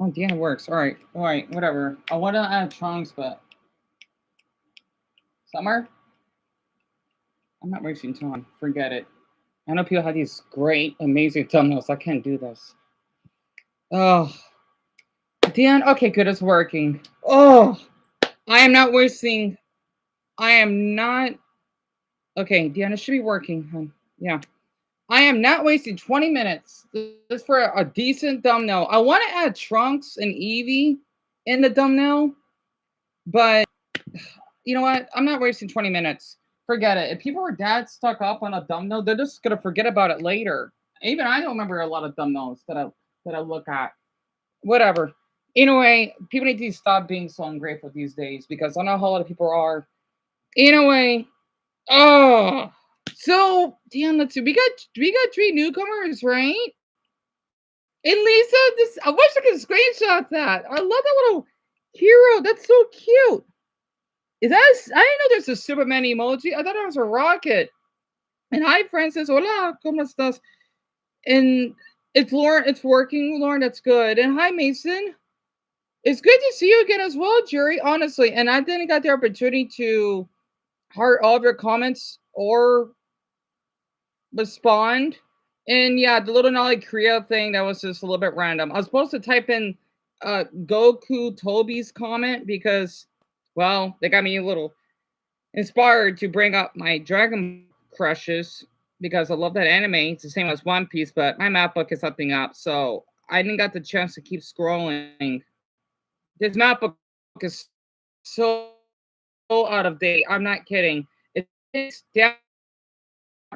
Oh, yeah, it works. All right, whatever. I want to add trunks, but summer. I'm not wasting time. Forget it. I know people have these great, amazing thumbnails. I can't do this. Oh, Dan. Okay, good. It's working. Oh, I am not wasting. I am not. Okay, Deanna should be working. Yeah. I am not wasting 20 minutes just for a decent thumbnail. I want to add trunks and Evie in the thumbnail, but you know what? I'm not wasting 20 minutes. Forget it. If people are that stuck up on a thumbnail, they're just gonna forget about it later. Even I don't remember a lot of thumbnails that I look at. Whatever. Anyway, people need to stop being so ungrateful these days because I know how a lot of people are. Anyway, oh, so damn. Let's see. We got three newcomers, right? And Lisa, this I wish I could screenshot that. I love that little hero. That's so cute. Is that? I didn't know there's a Superman emoji. I thought it was a rocket. And hi, Francis. Hola, cómo estás? And it's Lauren. It's working, Lauren. That's good. And hi, Mason. It's good to see you again as well, Jerry. Honestly, and I didn't got the opportunity to heart all of your comments or respond. And yeah, the little Nolly Korea thing that was just a little bit random. I was supposed to type in Goku Toby's comment because, well, they got me a little inspired to bring up my Dragon crushes because I love that anime. It's the same as One Piece, but my map book is something up, so I didn't got the chance to keep scrolling. This map book is so out of date. I'm not kidding. It takes down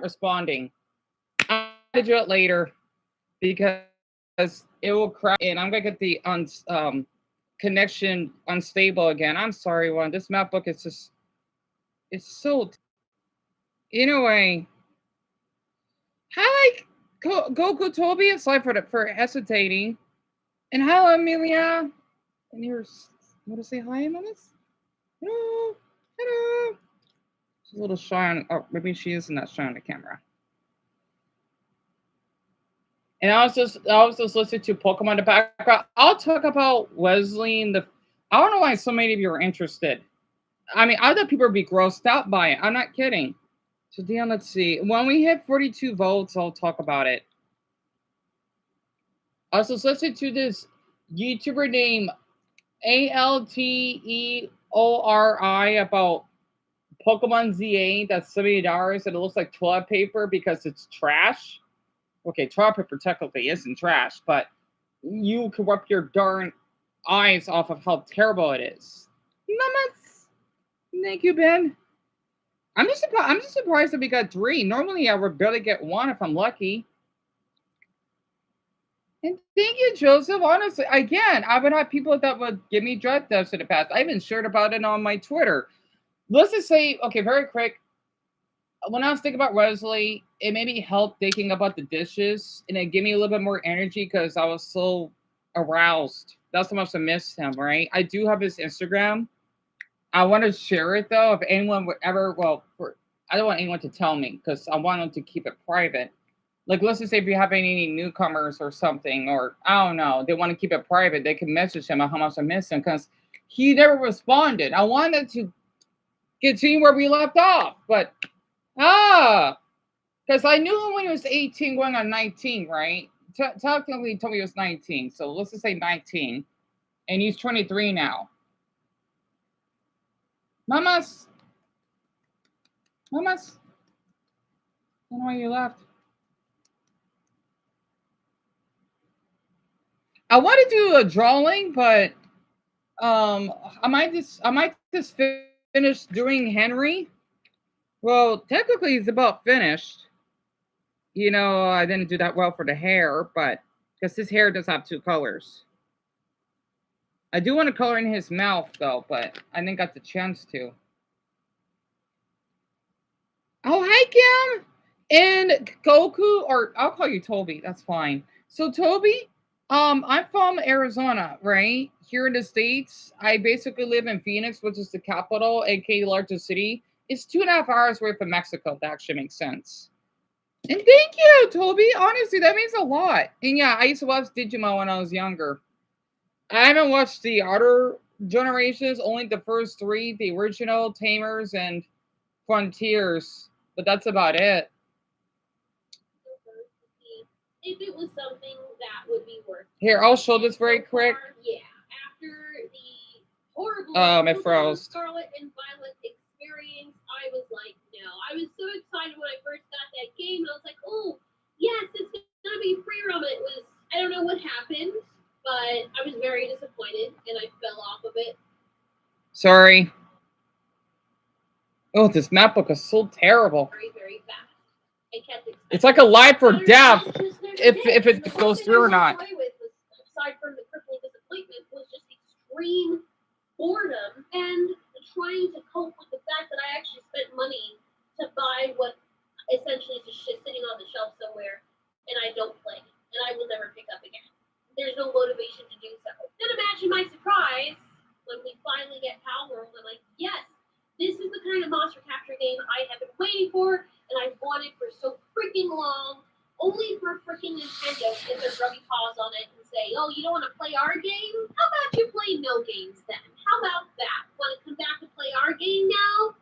responding. I'm gonna do it later because it will crash and I'm gonna get the connection unstable again. I'm sorry, one. This map book is just it's so anyway. Hi, Goku Toby. Sorry for hesitating. And hello, Amelia. And here's want to say hi, Amelia? Hello, hello. She's a little shy on. Oh, maybe she is not shy on the camera. And I was just listening to Pokemon in the background. I'll talk about Wesley and the. I don't know why so many of you are interested. I mean, other people would be grossed out by it. I'm not kidding. So, Dion, let's see. When we hit 42 votes, I'll talk about it. I was just listening to this YouTuber named ALTEORI about Pokemon ZA that's $70 and it looks like toilet paper because it's trash. Okay, toilet paper technically isn't trash, but you can wipe your darn eyes off of how terrible it is. Mamas. Thank you, Ben. I'm just surprised that we got three. Normally I would barely get one if I'm lucky. And thank you, Joseph. Honestly, again, I would have people that would give me drug tests in the past. I even shared about it on my Twitter. Let's just say, okay, very quick. When I was thinking about Wesley, it made me help thinking about the dishes, and it gave me a little bit more energy because I was so aroused. That's how much I missed him, right? I do have his Instagram. I want to share it though. If anyone would ever, I don't want anyone to tell me because I want them to keep it private. Like, let's just say if you have any newcomers or something, or I don't know, they want to keep it private, they can message him on how much I miss him because he never responded. I wanted to continue where we left off, but because I knew him when he was 18, going on 19, right? Technically, he told me he was 19, so let's just say 19, and he's 23 now. Mamas, mamas, I don't know why you left. I want to do a drawing, but I might just finish doing Henry. Well, technically, it's about finished. I didn't do that well for the hair, but because his hair does have two colors. I do want to color in his mouth though, but I didn't got the chance to. Oh, hi, Kim and Goku, or I'll call you Toby. That's fine. So, Toby, I'm from Arizona, right here in the states. I basically live in Phoenix, which is the capital, aka largest city. It's 2.5 hours away from Mexico. That actually makes sense. And thank you, Toby. Honestly, that means a lot. And yeah, I used to watch Digimon when I was younger. I haven't watched the other generations, only the first three, the original, Tamers, and Frontiers. But that's about it. If it was something that would be worth Here, I'll show this very quick. Yeah, after the horrible It froze. Scarlet and Violet experience, I was like, no. I was so excited when I first got that game. I was like, oh, yes, it's gonna be free roam. It was, I don't know what happened, but I was very disappointed and I fell off of it. Sorry. Oh, this map book is so terrible. Very, very fast. It's like a life or death if it goes through or not. Aside from the crippling disappointment, was just extreme boredom and trying to cope with the fact that I actually spent money to buy what essentially is just shit sitting on the shelf somewhere, and I don't play, and I will never pick up again. There's no motivation to do so. Then imagine my surprise when we finally get Pal World. I'm like, yes, this is the kind of monster capture game I have been waiting for, and I've wanted for so freaking long, only for freaking Nintendo to get their grubby paws on it and say, oh, you don't want to play our game? How about you play no games then? How about that? Want to come back and play our game now?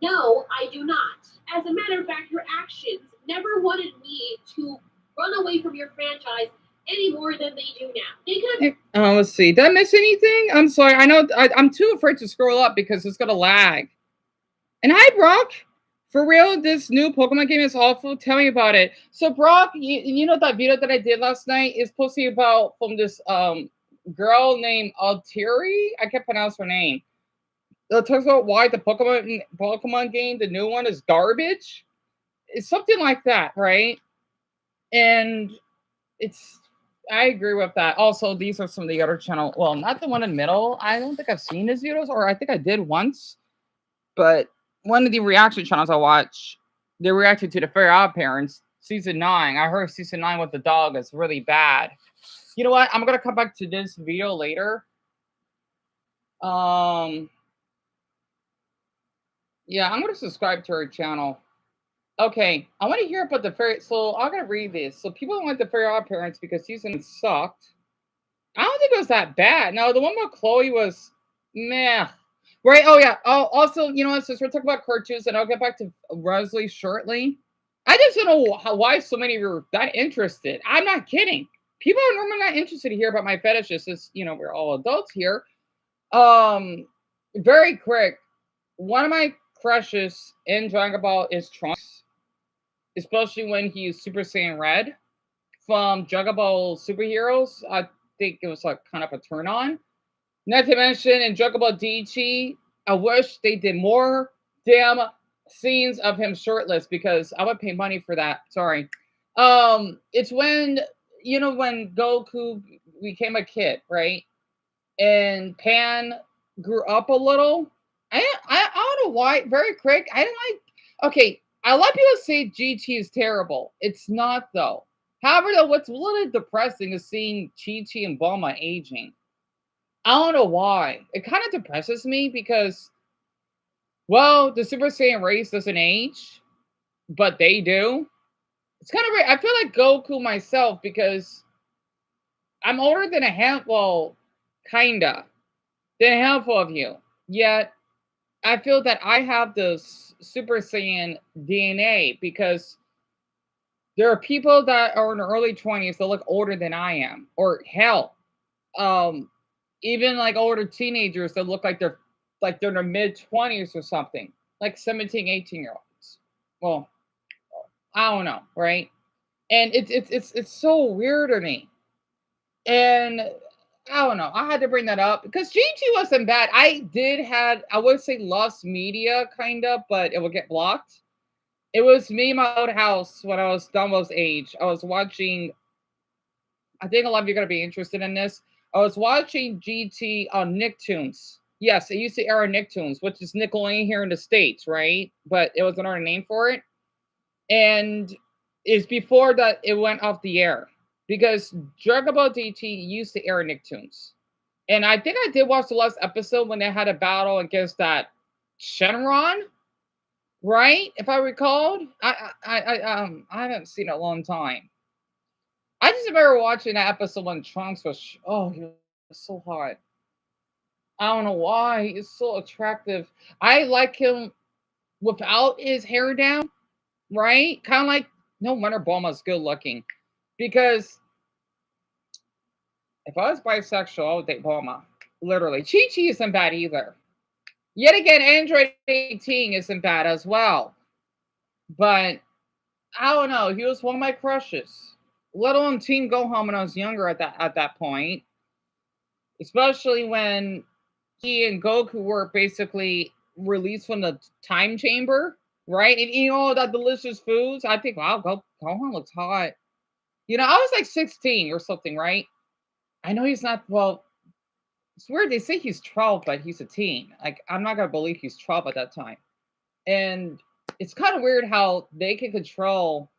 No, I do not. As a matter of fact, your actions never wanted me to run away from your franchise any more than they do now. They could have... let's see. Did I miss anything? I'm sorry. I know I'm too afraid to scroll up because it's gonna lag. And hi, Brock. For real, this new Pokemon game is awful. Tell me about it. So, Brock, you know that video that I did last night is supposed to be about from this girl named Altiri. I can't pronounce her name. It talks about why the Pokemon game, the new one, is garbage. It's something like that, right? And I agree with that. Also, these are some of the other channel. Well, not the one in the middle. I don't think I've seen his videos, or I think I did once, but one of the reaction channels I watch, they reacted to the Fair Odd Parents season 9. I heard season 9 with the dog is really bad. You know what? I'm gonna come back to this video later. Yeah, I'm gonna subscribe to her channel. Okay, I want to hear about the fairy. So I'm gonna read this. So people don't like the Fair Odd Parents because season sucked. I don't think it was that bad. No, the one with Chloe was meh. Right. Oh, yeah. Oh, also, you know what? Since we're talking about cartoons, and I'll get back to Wesley shortly. I just don't know why so many of you are that interested. I'm not kidding. People are normally not interested to hear about my fetishes. Since, you know, we're all adults here. Very quick. One of my crushes in Dragon Ball is Trunks, especially when he's Super Saiyan Red from Dragon Ball Superheroes. I think it was like kind of a turn on. Not to mention in Dragon Ball DG, I wish they did more damn scenes of him shirtless because I would pay money for that. Sorry. It's when, you know, when Goku became a kid, right? And Pan grew up a little. I don't know why. Very quick. I don't like. Okay, a lot of people say GT is terrible. It's not though. However, though, what's really depressing is seeing Chi-Chi and Bulma aging. I don't know why. It kind of depresses me because, well, the Super Saiyan race doesn't age, but they do. It's kind of weird. I feel like Goku myself because I'm older than a handful, kinda, than a handful of you. Yet, I feel that I have this Super Saiyan DNA because there are people that are in their early 20s that look older than I am. Or hell, um, even like older teenagers that look like they're in their mid 20s or something, like 17, 18-year-olds. Well, I don't know, right? And it's so weird to me. And I don't know. I had to bring that up because Gigi wasn't bad. I would say lost media kind of, but it would get blocked. It was me in my old house when I was Dumbo's age. I was watching. I think a lot of you are gonna be interested in this. I was watching GT on Nicktoons. Yes, it used to air on Nicktoons, which is Nickelodeon here in the States, right? But it was another name for it. And it's before that it went off the air because Dragon Ball GT used to air on Nicktoons. And I think I did watch the last episode when they had a battle against that Shenron, right? If I recalled, I haven't seen it in a long time. I just remember watching that episode when Trunks was It's so hot. I don't know why. He's so attractive. I like him without his hair down, right? Kind of like no wonder Bulma's good looking. Because if I was bisexual, I would date Bulma. Literally. Chi Chi isn't bad either. Yet again, Android 18 isn't bad as well. But I don't know. He was one of my crushes. Let alone Teen Gohan when I was younger at that point. Especially when he and Goku were basically released from the time chamber, right? And eating all that delicious foods. I think, wow, Gohan looks hot. I was like 16 or something, right? I know he's not, well, it's weird. They say he's 12, but he's a teen. Like, I'm not going to believe he's 12 at that time. And it's kind of weird how they can control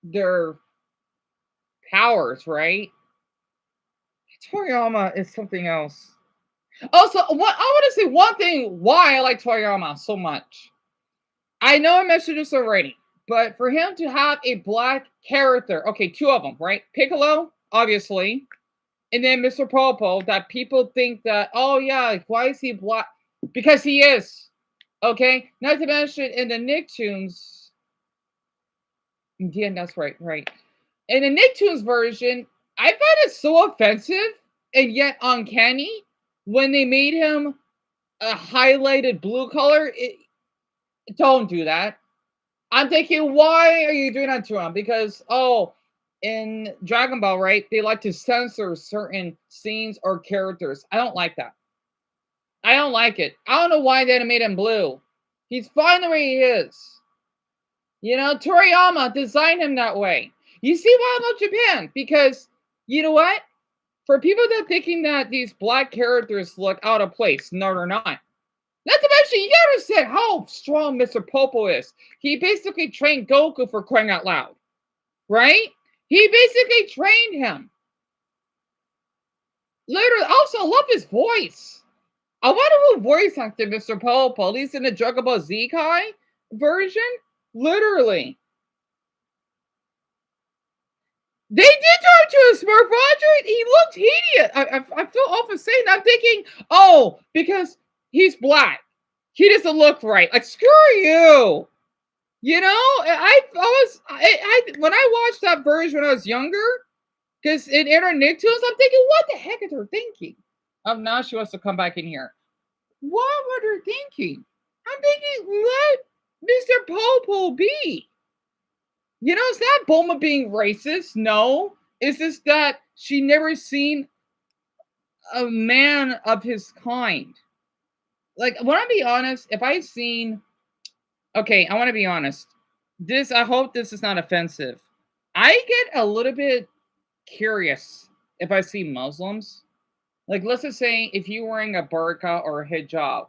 their powers, right? Toriyama is something else. Also, what I want to say one thing why I like Toriyama so much. I know I mentioned this already, but for him to have a black character, okay, two of them, right? Piccolo, obviously, and then Mr. Popo, that people think that, oh yeah, why is he black? Because he is. Okay? Not to mention in the Nicktoons. Yeah, that's right, right. In the Nicktoons version, I find it so offensive and yet uncanny when they made him a highlighted blue color. Don't do that. I'm thinking, why are you doing that to him? Because, oh, in Dragon Ball, right, they like to censor certain scenes or characters. I don't like that. I don't like it. I don't know why they made him blue. He's fine the way he is. Toriyama designed him that way. You see why I love Japan? Because, you know what? For people that are thinking that these black characters look out of place, no, they're not. Not to mention, you gotta understand how strong Mr. Popo is. He basically trained Goku for crying out loud, right? He basically trained him. Literally, also, I love his voice. I wonder who voice acted Mr. Popo, at least in the Dragon Ball Z Kai version. Literally. They did turn to a Smurf Roger. He looked hideous. I feel awful saying that. I'm thinking, oh, because he's black. He doesn't look right. Like, screw you. When I watched that version when I was younger, because it entered Nicktoons, I'm thinking, what the heck is her thinking? Now she wants to come back in here. What would her thinking? I'm thinking, let Mr. Popo be. It's not Bulma being racist. No. It's just that she never seen a man of his kind. Like, when I be honest, if I seen, okay, I want to be honest. I hope this is not offensive. I get a little bit curious if I see Muslims. Like, let's just say if you're wearing a burqa or a hijab.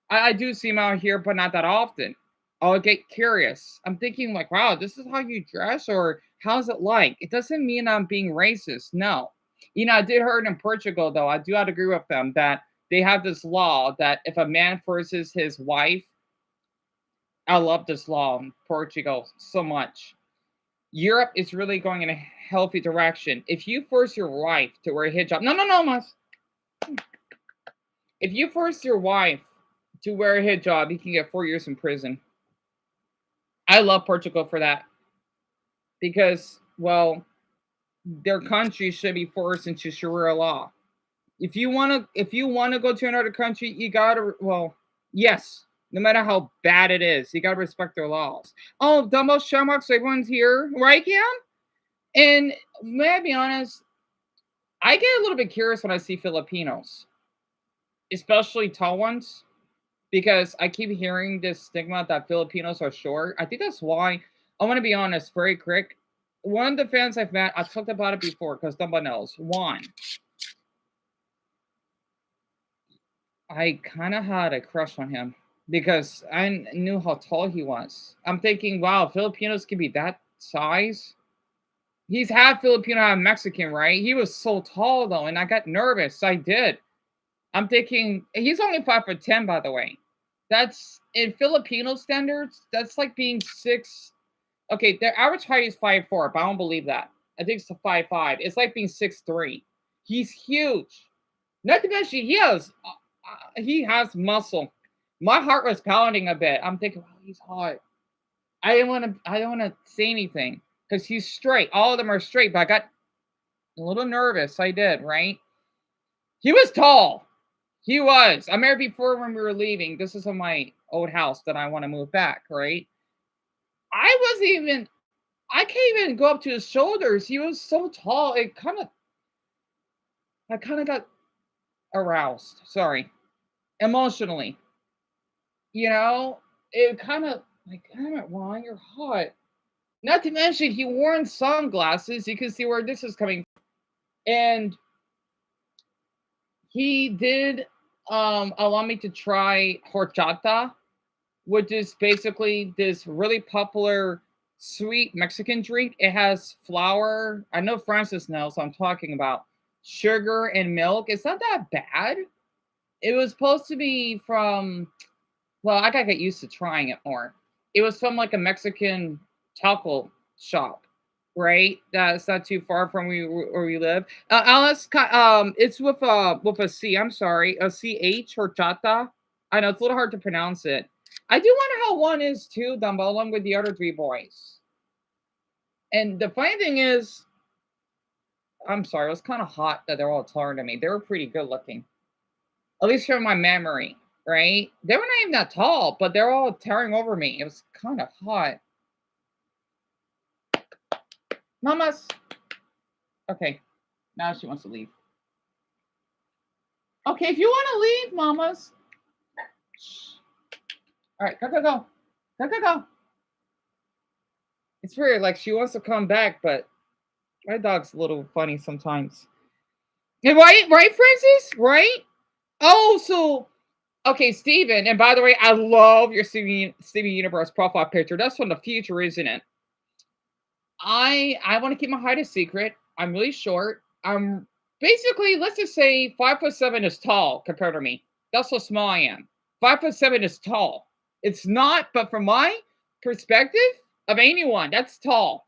I do see them out here, but not that often. I'll get curious. I'm thinking, like, wow, this is how you dress, or how's it like? It doesn't mean I'm being racist. No. I did heard in Portugal, though, I do have to agree with them that they have this law that if a man forces his wife, I love this law in Portugal so much. Europe is really going in a healthy direction. If you force your wife to wear a hijab, no, Mas. If you force your wife to wear a hijab, you can get 4 years in prison. I love Portugal for that because, well, their country should be forced into Sharia law. If you want to go to another country, you gotta, well, yes, no matter how bad it is, you gotta respect their laws. Oh, Dumbo Shamrock, so everyone's here, right, Cam? And may I be honest, I get a little bit curious when I see Filipinos, especially tall ones, because I keep hearing this stigma that Filipinos are short. I think that's why. I want to be honest, very quick. One of the fans I've met, I've talked about it before because Dumbo knows. One, I kind of had a crush on him because I knew how tall he was. I'm thinking, wow, Filipinos can be that size. He's half Filipino, half Mexican, right? He was so tall though, and I got nervous. I did. I'm thinking he's only 5'10", by the way. That's in Filipino standards. That's like being six. Okay, their average height is 5'4", but I don't believe that. I think it's a 5'5". It's like being 6'3". He's huge. Not to mention he has muscle. My heart was pounding a bit. I'm thinking, oh, he's hot. I don't want to say anything because he's straight. All of them are straight, but I got a little nervous. I did, right? He was tall. He was. I remember before when we were leaving. This is in my old house that I want to move back, right? I wasn't even. I can't even go up to his shoulders. He was so tall. I kind of got aroused. Sorry, emotionally. You know, it kind of like, damn it, Ron, you're hot. Not to mention, he wore sunglasses. You can see where this is coming. And he did allow me to try horchata, which is basically this really popular sweet Mexican drink. It has flour. I know Francis knows what I'm talking about. Sugar and milk. It's not that bad. It was supposed to be from, well, I gotta get used to trying it more. It was from like a Mexican taco shop, right? That's not too far from where we live. Alice, it's with a C. I'm sorry, a CH horchata. I know it's a little hard to pronounce it. I do wonder how one is too, Dumbo, along with the other three boys. And the funny thing is, I'm sorry, it was kind of hot that they're all taller than me. They were pretty good looking, at least from my memory, right? They were not even that tall, but they're all towering over me. It was kind of hot. Mamas. Okay, now she wants to leave. Okay, if you want to leave, mamas. All right, go, go, go. Go, go, go. It's weird, like she wants to come back, but my dog's a little funny sometimes. Right, right, Francis? Right? Oh, so okay, Steven. And by the way, I love your Steven Universe profile picture. That's from the future, isn't it? I want to keep my height a secret. I'm really short. I'm basically, let's just say 5'7" is tall compared to me. That's how small I am. 5'7" is tall. It's not, but from my perspective of anyone, that's tall.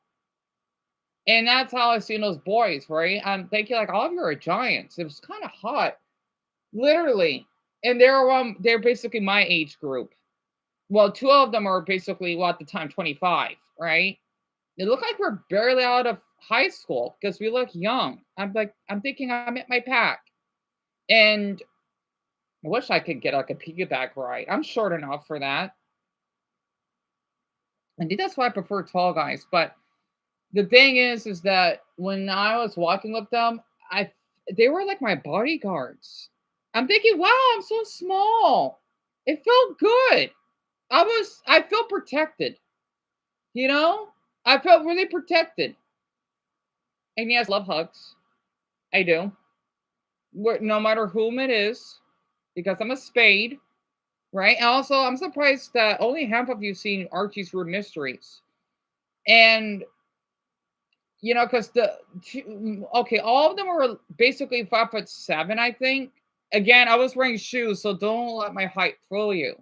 And that's how I seen those boys, right? I'm thinking like all of you are giants. It was kind of hot, literally. And they're basically my age group. Well, two of them are basically at the time 25, right? They look like we're barely out of high school because we look young. I'm thinking I'm at my pack. And I wish I could get like a piggyback ride. I'm short enough for that. I think that's why I prefer tall guys. But the thing is that when I was walking with them, they were like my bodyguards. I'm thinking, wow, I'm so small. It felt good. I felt protected. You know? I felt really protected. And yes, love hugs. I do. No matter whom it is, because I'm a spade, right? And also, I'm surprised that only half of you seen Archie's Room Mysteries. And you know, because okay, all of them were basically 5'7", I think. Again, I was wearing shoes, so don't let my height fool you.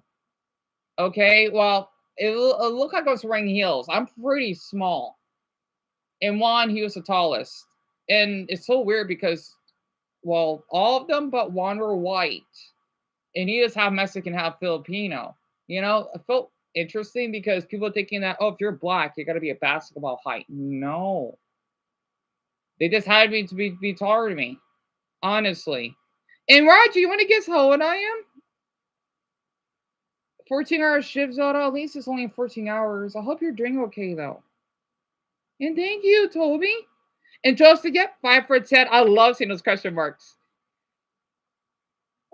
Okay, well, it looked like I was wearing heels. I'm pretty small. And Juan, he was the tallest. And it's so weird because, well, all of them but one were white. And he is half Mexican, half Filipino. You know, it felt interesting because people are thinking that, oh, if you're black, you got to be a basketball height. No. They just had me to be taller than me, honestly. And Roger, you want to guess how old I am? 14-hour shift, Zoda. At least it's only 14 hours. I hope you're doing okay, though. And thank you, Toby. And Joseph, yep, 5'10". I love seeing those question marks.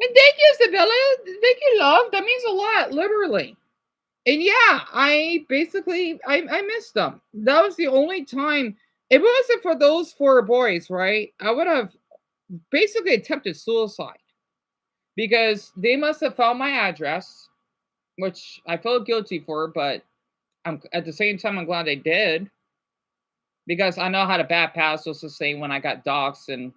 And thank you, Isabella. Thank you, love. That means a lot, literally. And yeah, I missed them. That was the only time. If it wasn't for those four boys, right, I would have basically attempted suicide because they must have found my address, which I felt guilty for, but I'm at the same time I'm glad they did because I know how to bad pass, just to say when I got doxxed. And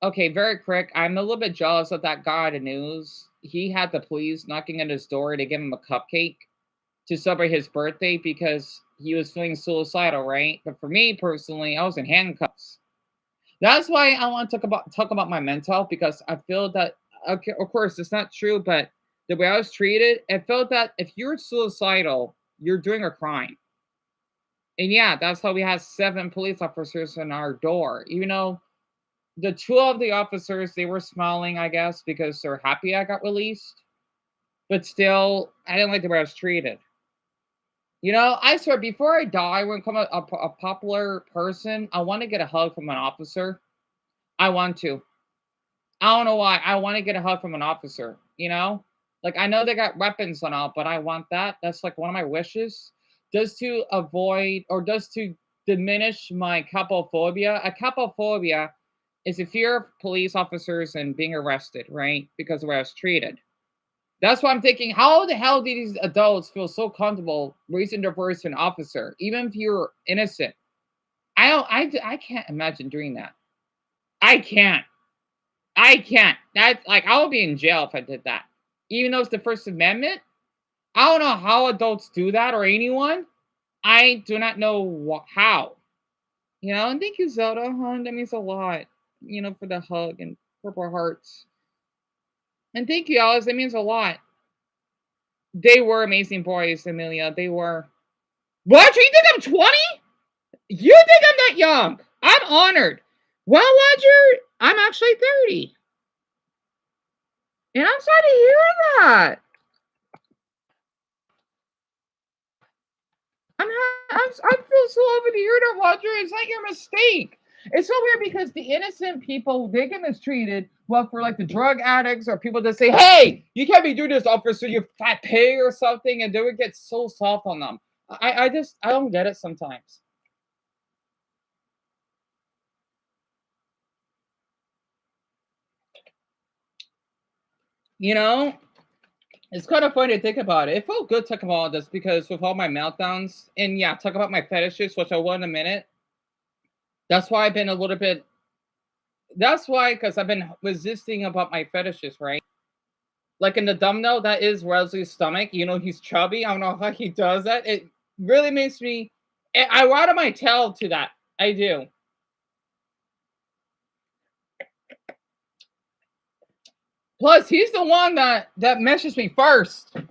okay, very quick, I'm a little bit jealous of that guy in the news. He had the police knocking at his door to give him a cupcake to celebrate his birthday because he was feeling suicidal, right? But for me personally, I was in handcuffs. That's why I want to talk about my mental health because I feel that okay, of course it's not true, but the way I was treated, I felt that if you're suicidal, you're doing a crime. And yeah, that's how we had 7 police officers in our door. Even though the two of the officers they were smiling, I guess, because they're happy I got released. But still, I didn't like the way I was treated. I swear, before I die, when I become a popular person, I want to get a hug from an officer. I want to. I don't know why. I want to get a hug from an officer. Like, I know they got weapons and all, but I want that. That's like one of my wishes. Just to avoid or just to diminish my capophobia. A capophobia is a fear of police officers and being arrested, right? Because of where I was treated. That's why I'm thinking, how the hell do these adults feel so comfortable raising their voice to an officer, even if you're innocent? I can't imagine doing that. I can't. I can't. That like I would be in jail if I did that. Even though it's the First Amendment, I don't know how adults do that or anyone. I do not know how. And thank you, Zelda. Huh? That means a lot. For the hug and purple hearts. And thank you, Alice. That means a lot. They were amazing boys, Amelia. They were. What? You think I'm 20? You think I'm that young? I'm honored. Well, Roger, I'm actually 30. And I'm sorry to hear that. I feel so over to hear that, Roger. It's not your mistake. It's so weird because the innocent people they get mistreated. Well, for like the drug addicts or people that say, "Hey, you can't be doing this, officer. You fat pig or something," and they would get so soft on them. I don't get it sometimes. You know, it's kind of funny to think about it. It felt good to talk about this because with all my meltdowns and yeah, talk about my fetishes, which I will in a minute. That's why I've been a little bit. That's why, because I've been resisting about my fetishes, right? Like in the thumbnail, that is Wesley's stomach. He's chubby. I don't know how he does that. It really makes me. I wag my tail to that. I do. Plus, he's the one that messaged me first. I'm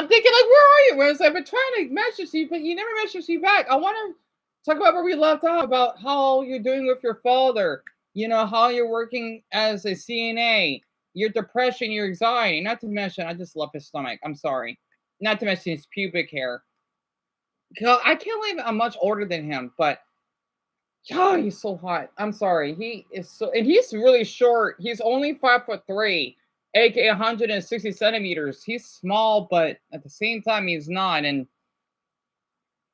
thinking like, where are you, Wesley? I've been trying to message you, but you never messaged me back. I want to talk about where we left off about how you're doing with your father. How you're working as a CNA, your depression, your anxiety. Not to mention, I just love his stomach. I'm sorry. Not to mention his pubic hair. I can't believe I'm much older than him, but oh, he's so hot. I'm sorry. He is so, and he's really short. He's only 5'3", aka 160 centimeters. He's small, but at the same time, he's not. And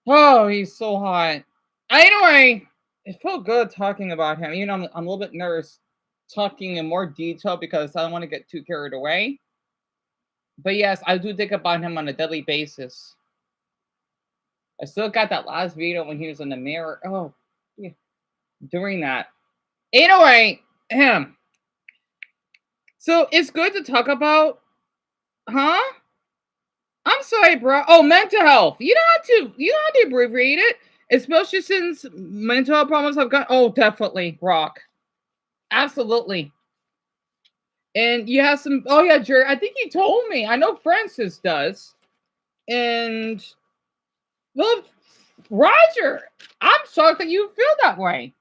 oh, he's so hot. Anyway, it felt good talking about him. I'm a little bit nervous talking in more detail because I don't want to get too carried away. But yes, I do think about him on a daily basis. I still got that last video when he was in the mirror. Oh, yeah, doing that. Anyway, him. So it's good to talk about, huh? I'm sorry, bro. Oh, mental health. You don't have to abbreviate it, especially since mental health problems have got. Oh, definitely, Rock. Absolutely. And you have some. Oh yeah, Jerry. I think you told me. I know Francis does. And well, Roger, I'm shocked that you feel that way.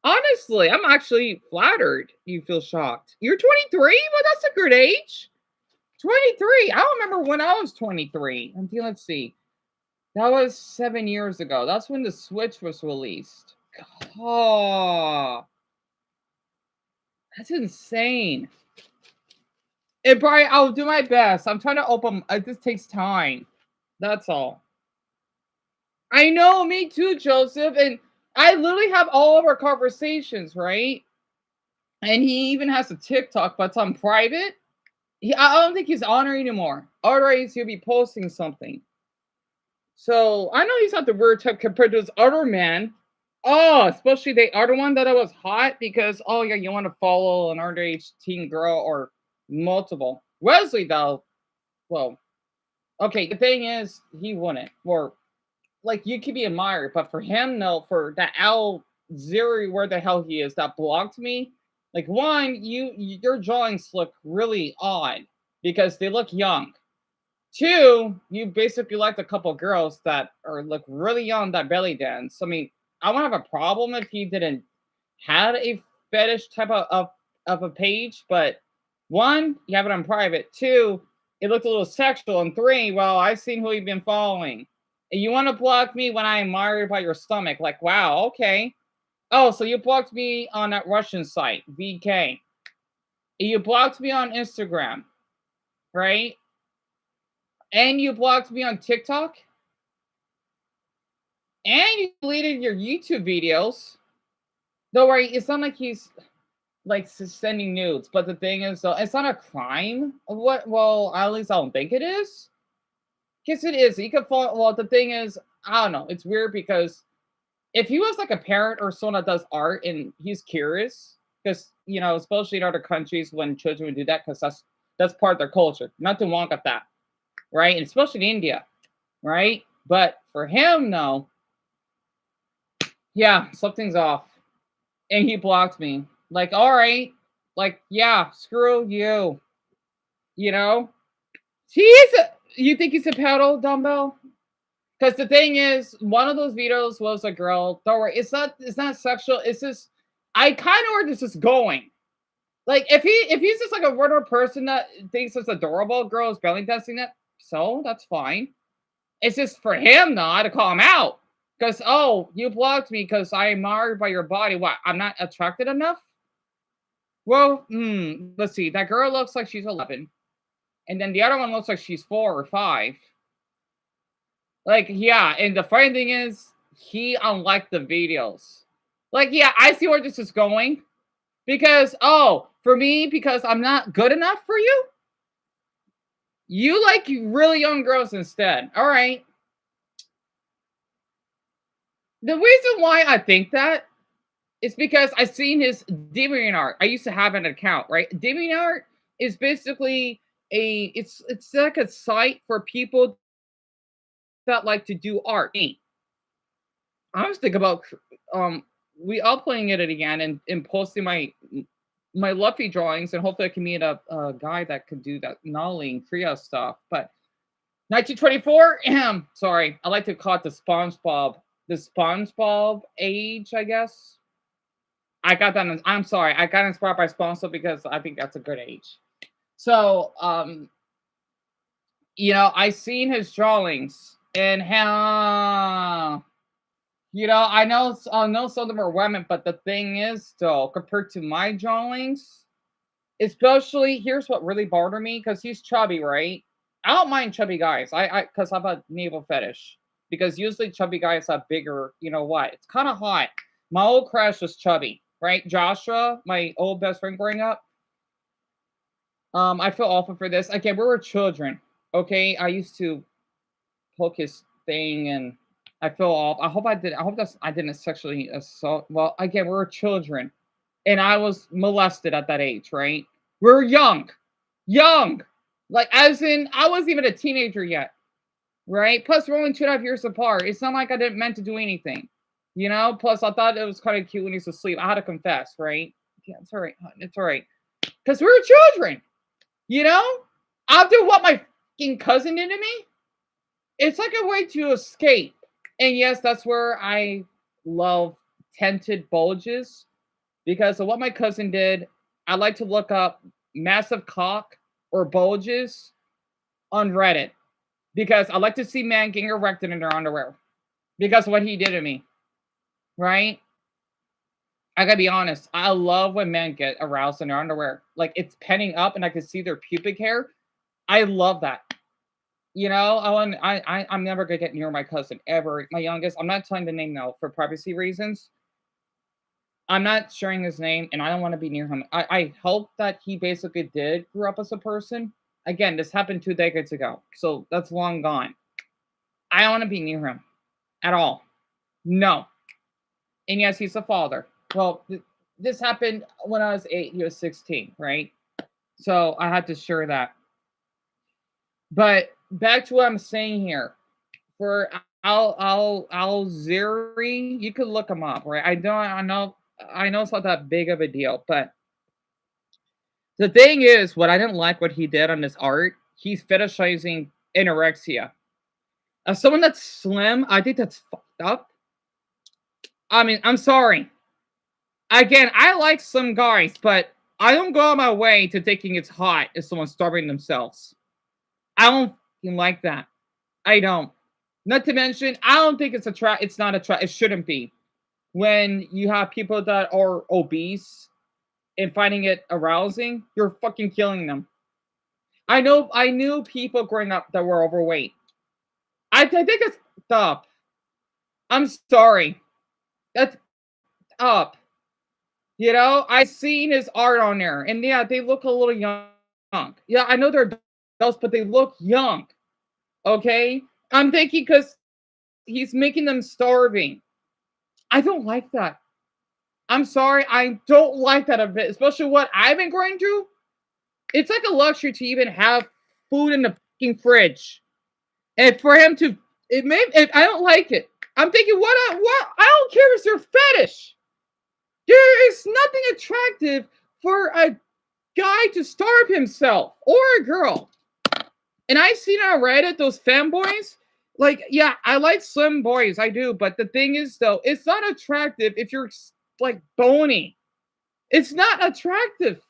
Honestly, I'm actually flattered you feel shocked. You're 23? Well, that's a good age. 23. I don't remember when I was 23. Let's see. That was 7 years ago. That's when the Switch was released. Oh, that's insane. And Brian, I'll do my best. I'm trying to open. It just takes time. That's all. I know, me too, Joseph. And I literally have all of our conversations, right? And he even has a TikTok, but it's on private. I don't think he's on her anymore. Otherwise, he'll be posting something. So I know he's not the weird type compared to his other man. Oh, especially the other one that I was hot because oh yeah, you want to follow an underage teen girl or multiple. Wesley though, well, okay. The thing is, he wouldn't. Or like you could be admired, but for him, no. For that L Zeri, where the hell he is, that blocked me. Like, one, your drawings look really odd because they look young. Two, you basically liked a couple girls that are look really young that belly dance. I mean, I wouldn't have a problem if he didn't had a fetish type of a page, but one, you have it on private. Two, it looked a little sexual. And three, well, I've seen who you've been following. And you want to block me when I'm admired by your stomach. Like, wow, okay. Oh, so you blocked me on that Russian site, VK. You blocked me on Instagram, right? And you blocked me on TikTok. And you deleted your YouTube videos. Don't worry, it's not like he's like sending nudes, but the thing is, though, it's not a crime. What? Well, at least I don't think it is. Guess it is. He could fall. Well, the thing is, I don't know. It's weird because if he was like a parent or someone that does art and he's curious, because especially in other countries when children would do that, because that's part of their culture. Nothing wrong with that, right? And especially in India, right? But for him, no. Yeah, something's off, and he blocked me. Like, all right, like, yeah, screw you. You know, you think he's a pedal dumbbell? Because the thing is, one of those videos was a girl. Don't worry, it's not sexual. It's just, I kind of where this is going. Like, if he's just like a regular person that thinks it's adorable, girls belly dancing it, so that's fine. It's just for him though to call him out. Because, oh, you blocked me because I am marred by your body. What? I'm not attracted enough? Well, let's see. That girl looks like she's 11. And then the other one looks like she's 4 or 5. Like, yeah. And the funny thing is, he unliked the videos. Like, yeah, I see where this is going. Because, oh, for me, because I'm not good enough for you? You like really young girls instead. All right. The reason why I think that is because I've seen his DeviantArt. I used to have an account, right? DeviantArt is basically it's like a site for people that like to do art. I was thinking about we uploading it again and posting my Luffy drawings, and hopefully I can meet a guy that could do that Nolly and Kriya stuff. But 1924, sorry, I like to call it the SpongeBob age, I guess. I got that. I'm sorry. I got inspired by SpongeBob because I think that's a good age. So, I seen his drawings, and how, I know some of them are women, but the thing is, though, compared to my drawings, especially here's what really bothered me because he's chubby, right? I don't mind chubby guys. Because I have a navel fetish. Because usually chubby guys have bigger, what? It's kind of hot. My old crush was chubby, right? Joshua, my old best friend growing up. I feel awful for this. Again, we were children. Okay. I used to poke his thing and I feel off. I hope I didn't sexually assault. Well, again, we were children. And I was molested at that age, right? We were young. Young. Like, as in, I wasn't even a teenager yet. Right? Plus, we're only 2.5 years apart. It's not like I didn't meant to do anything. Plus, I thought it was kind of cute when he was asleep. I had to confess, right? Yeah, it's all right. It's all right. Because we were children. After what my fucking cousin did to me, it's like a way to escape. And yes, that's where I love tented bulges. Because of what my cousin did, I like to look up massive cock or bulges on Reddit. Because I like to see men getting erected in their underwear. Because of what he did to me. Right? I gotta be honest. I love when men get aroused in their underwear. Like, it's penning up and I can see their pubic hair. I love that. I'm never gonna get near my cousin ever. My youngest. I'm not telling the name now for privacy reasons. I'm not sharing his name, and I don't want to be near him. I hope that he basically did grow up as a person. Again, this happened 2 decades ago, so that's long gone. I don't want to be near him at all. No. And yes, he's a father. Well, this happened when I was 8. He was 16, right? So I had to share that. But back to what I'm saying here. For Al Ziri, you could look him up, right? I know it's not that big of a deal, but the thing is, what I didn't like what he did on his art, he's fetishizing anorexia. As someone that's slim, I think that's fucked up. I mean, I'm sorry. Again, I like some guys, but I don't go on my way to thinking it's hot if someone's starving themselves. I don't like that. I don't. Not to mention, I don't think it's not it shouldn't be. When you have people that are obese and finding it arousing, you're fucking killing them. I knew people growing up that were overweight. I think it's up. I'm sorry. That's up. You know, I seen his art on there, and yeah, they look a little young. Yeah, I know they're adults, but they look young. Okay, I'm thinking because he's making them starving. I don't like that. I'm sorry, I don't like that a bit, especially what I've been going through. It's like a luxury to even have food in the fucking fridge, and for him to, I don't like it. I'm thinking, what? I don't care. It's your fetish. There is nothing attractive for a guy to starve himself or a girl. And I've seen on Reddit those fanboys. Like, yeah, I like slim boys, I do. But the thing is, though, it's not attractive if you're like bony. It's not attractive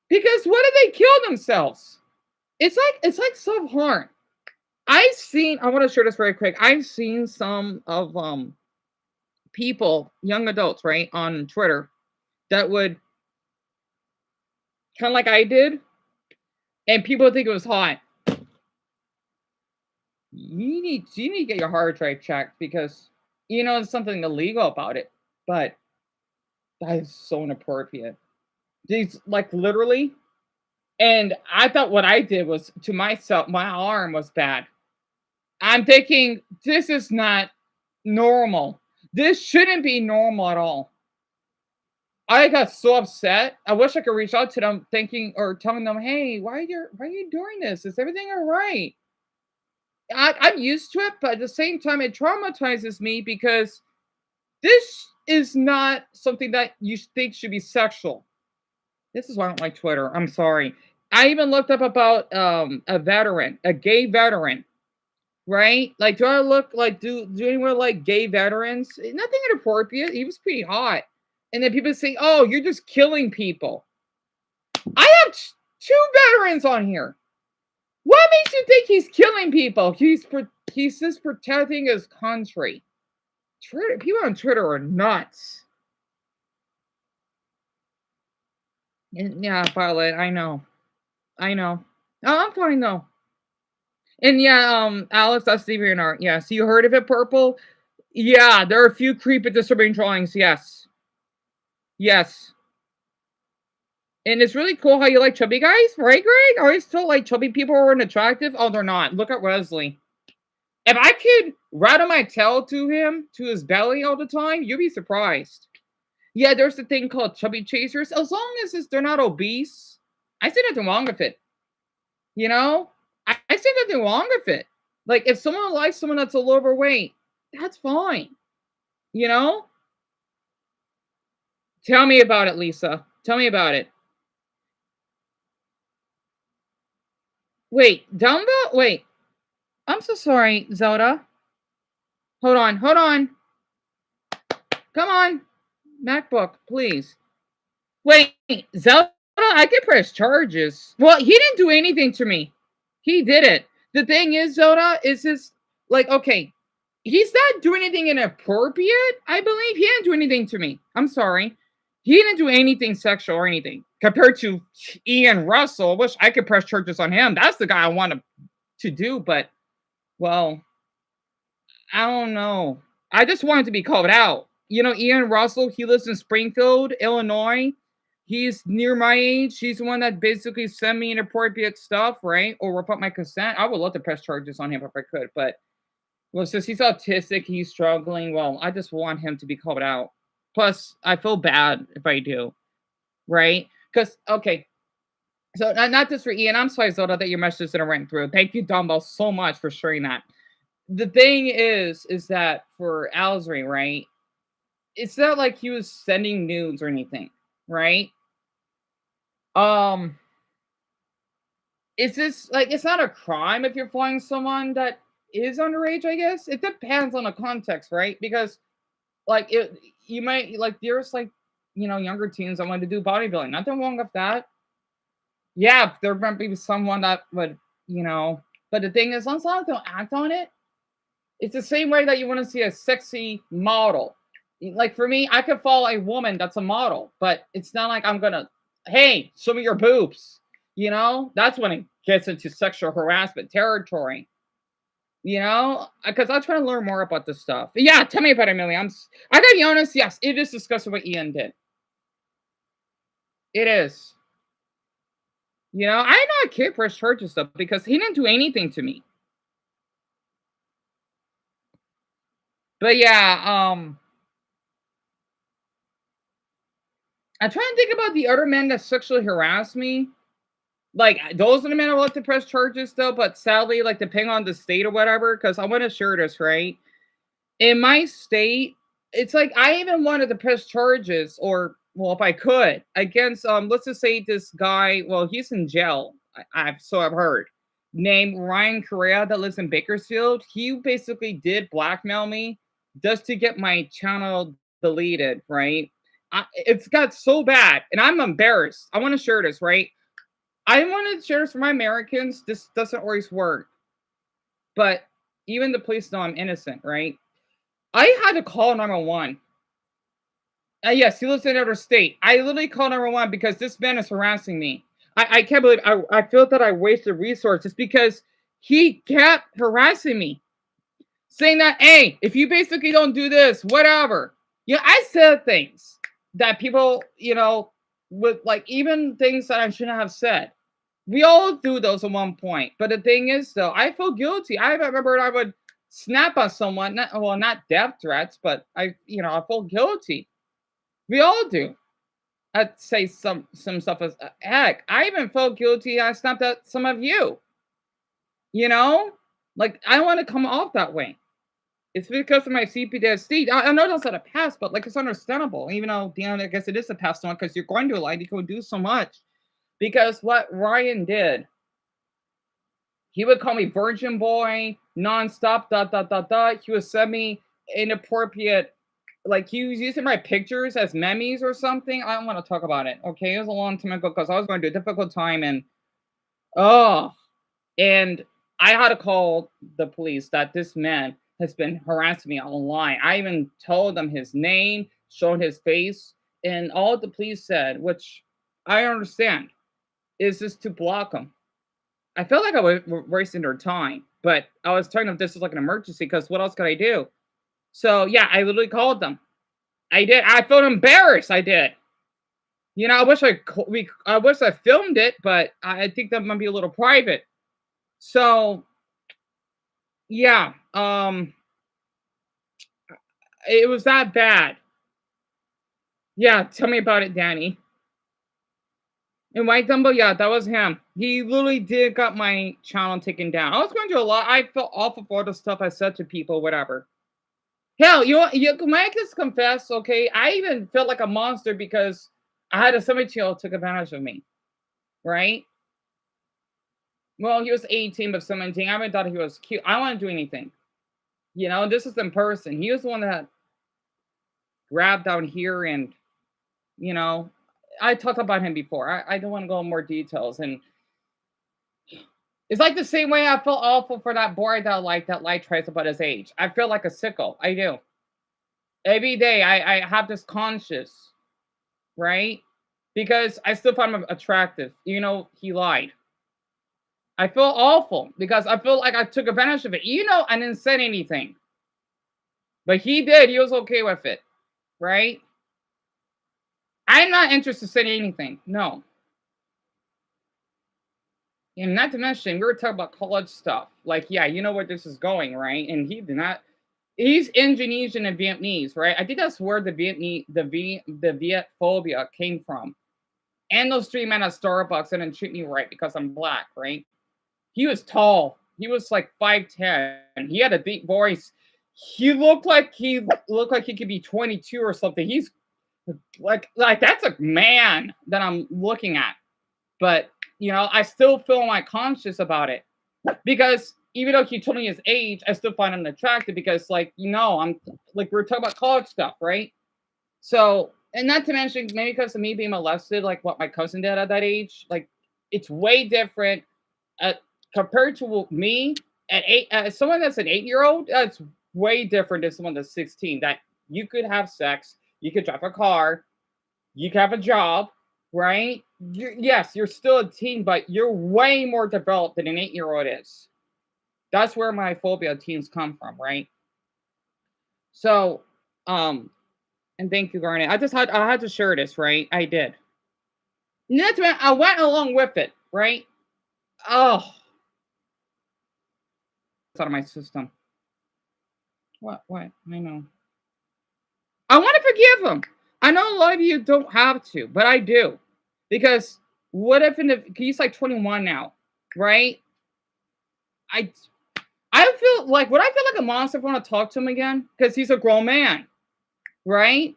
because what if they kill themselves? It's like self harm. I've seen. I want to share this very quick. I've seen some of people, young adults, right, on Twitter that would kind of like I did, and people think it was hot. You need to get your heart rate checked because there's something illegal about it. But that is so inappropriate. These like literally, and I thought what I did was to myself, my arm was bad. I'm thinking this is not normal. This shouldn't be normal at all. I got so upset. I wish I could reach out to them, thinking or telling them, "Hey, why are you doing this? Is everything all right?" I'm used to it, but at the same time, it traumatizes me because this is not something that you think should be sexual. This is why I don't like Twitter. I'm sorry. I even looked up about a veteran, a gay veteran, right? Like, do I look like do anyone like gay veterans? Nothing inappropriate. He was pretty hot. And then people say, "Oh, you're just killing people." I have two veterans on here. What makes you think he's killing people? He's just protecting his country. Twitter, people on Twitter are nuts. And yeah, Violet, I know. I know. Oh, I'm fine though. And yeah, Alex, that's DeviantArt. Yeah, so you heard of it, Purple? Yeah, there are a few creepy disturbing drawings. Yes. Yes. And it's really cool how you like chubby guys, right, Greg? I always thought like chubby people were unattractive. Oh, they're not. Look at Wesley. If I could rattle my tail to him, to his belly all the time, you'd be surprised. Yeah, there's a thing called chubby chasers. As long as they're not obese, I see nothing wrong with it. You know, I see nothing wrong with it. Like if someone likes someone that's a little overweight, that's fine. You know, tell me about it, Lisa. Tell me about it. Wait, Dumbo? Wait, I'm so sorry, Zelda. Hold on, hold on. Come on, MacBook, please. Wait, Zelda, I can press charges. Well, he didn't do anything to me. He did it. The thing is, Zelda, is this like okay? He's not doing anything inappropriate. I believe he didn't do anything to me. I'm sorry. He didn't do anything sexual or anything compared to Ian Russell. I wish I could press charges on him. That's the guy I want to do, but well, I don't know. I just wanted to be called out. Ian Russell, he lives in Springfield, Illinois. He's near my age. He's the one that basically sent me inappropriate stuff, right? Or without my consent. I would love to press charges on him if I could, but well, since he's autistic, he's struggling. Well, I just want him to be called out. Plus, I feel bad if I do, right? Because okay, so not just for Ian. I'm sorry, Zoda, that your message didn't ring through. Thank you, Dumbo, so much for sharing that. the thing is that for Alsry, right? It's not like he was sending nudes or anything, right? Um, is this like it's not a crime if you're following someone that is underage, I guess? It depends on the context, right? Because like it you might like there's like younger teens that want to do bodybuilding. Nothing wrong with that. Yeah, there might be someone that would, but the thing is, as long as I don't act on it, it's the same way that you want to see a sexy model. Like for me, I could follow a woman that's a model, but it's not like I'm gonna, hey, show me your boobs. That's when it gets into sexual harassment territory. Because I'm trying to learn more about this stuff. But yeah, tell me about it, Millie. I gotta be honest. Yes, it is disgusting what Ian did. It is. I not care for his church and stuff because he didn't do anything to me. But yeah, I'm trying to think about the other men that sexually harassed me. Like those are the men I want to press charges though, but sadly, like depending on the state or whatever, because I want to share this, right? In my state, it's like I even wanted to press charges, or well, if I could, against let's just say this guy, well, he's in jail. I've heard. Named Ryan Correa that lives in Bakersfield. He basically did blackmail me just to get my channel deleted, right? It's got so bad, and I'm embarrassed. I want to share this, right? I want to share this for my Americans. This doesn't always work, but even the police know I'm innocent, right? I had to call 911. Yes, he lives in another state. I literally called 911 because this man is harassing me. I can't believe I feel that I wasted resources because he kept harassing me, saying that, hey, if you basically don't do this, whatever. I said things that people, with like even things that I shouldn't have said. We all do those at one point. But the thing is, though, I feel guilty. I remember I would snap on someone, not death threats, but I feel guilty. We all do. I'd say some stuff as heck. I even felt guilty. I snapped at some of you. You know, like I don't want to come off that way. It's because of my CPTSD. I know that's not a past, but like it's understandable. Even though I guess it is a past one because you're going to a life, you can do so much. Because what Ryan did, he would call me virgin boy nonstop. Dot dot dot dot. He would send me inappropriate, like he was using my pictures as memes or something. I don't want to talk about it. Okay, it was a long time ago because I was going through a difficult time, and oh, and I had to call the police that this man has been harassing me online. I even told them his name, showed his face, and all the police said, which I understand, is just to block him. I felt like I was wasting their time, but I was telling them this is like an emergency because what else could I do? So yeah, I literally called them. I did. I felt embarrassed. I did. I wish I filmed it, but I think that might be a little private. So yeah, it was that bad. Yeah, tell me about it, Danny. And White Dumbo, yeah, that was him. He literally did got my channel taken down. I was going through a lot. I felt awful for all the stuff I said to people, whatever. Hell, you can I just confess, okay? I even felt like a monster because I had a 17-year-old took advantage of me, right? Well, he was 18, but 17. I even thought he was cute. I don't want to do anything. This is in person. He was the one that grabbed down here and, you know, I talked about him before. I don't want to go in more details. And it's like the same way I felt awful for that boy that lied twice about his age. I feel like a sickle. I do. Every day I have this conscious, right? Because I still find him attractive. He lied. I feel awful because I feel like I took advantage of it. I didn't say anything. But he did. He was okay with it, right? I'm not interested in saying anything. No. And not to mention, we were talking about college stuff. Like, yeah, you know where this is going, right? And he did not. He's Indonesian and Vietnamese, right? I think that's where the Viet phobia came from. And those three men at Starbucks didn't treat me right because I'm black, right? He was tall. He was like 5'10". He had a deep voice. He looked like he could be 22 or something. He's like that's a man that I'm looking at. But I still feel my conscious about it because even though he told me his age, I still find him attractive because I'm like we're talking about college stuff, right? So, and not to mention maybe because of me being molested, like what my cousin did at that age, like it's way different compared to me at eight. Someone that's an 8-year old, that's way different than someone that's 16. That you could have sex, you could drive a car, you could have a job, right? Yes, you're still a teen, but you're way more developed than an 8-year old is. That's where my phobia of teens come from, right? So, and thank you, Garnet. I had to share this, right? I did. And that's when I went along with it, right? Oh, it's out of my system. What? What? I know. I want to forgive him. I know a lot of you don't have to, but I do. Because what if he's like 21 now, right? I I feel like would I feel like a monster if I want to talk to him again? Because he's a grown man, right?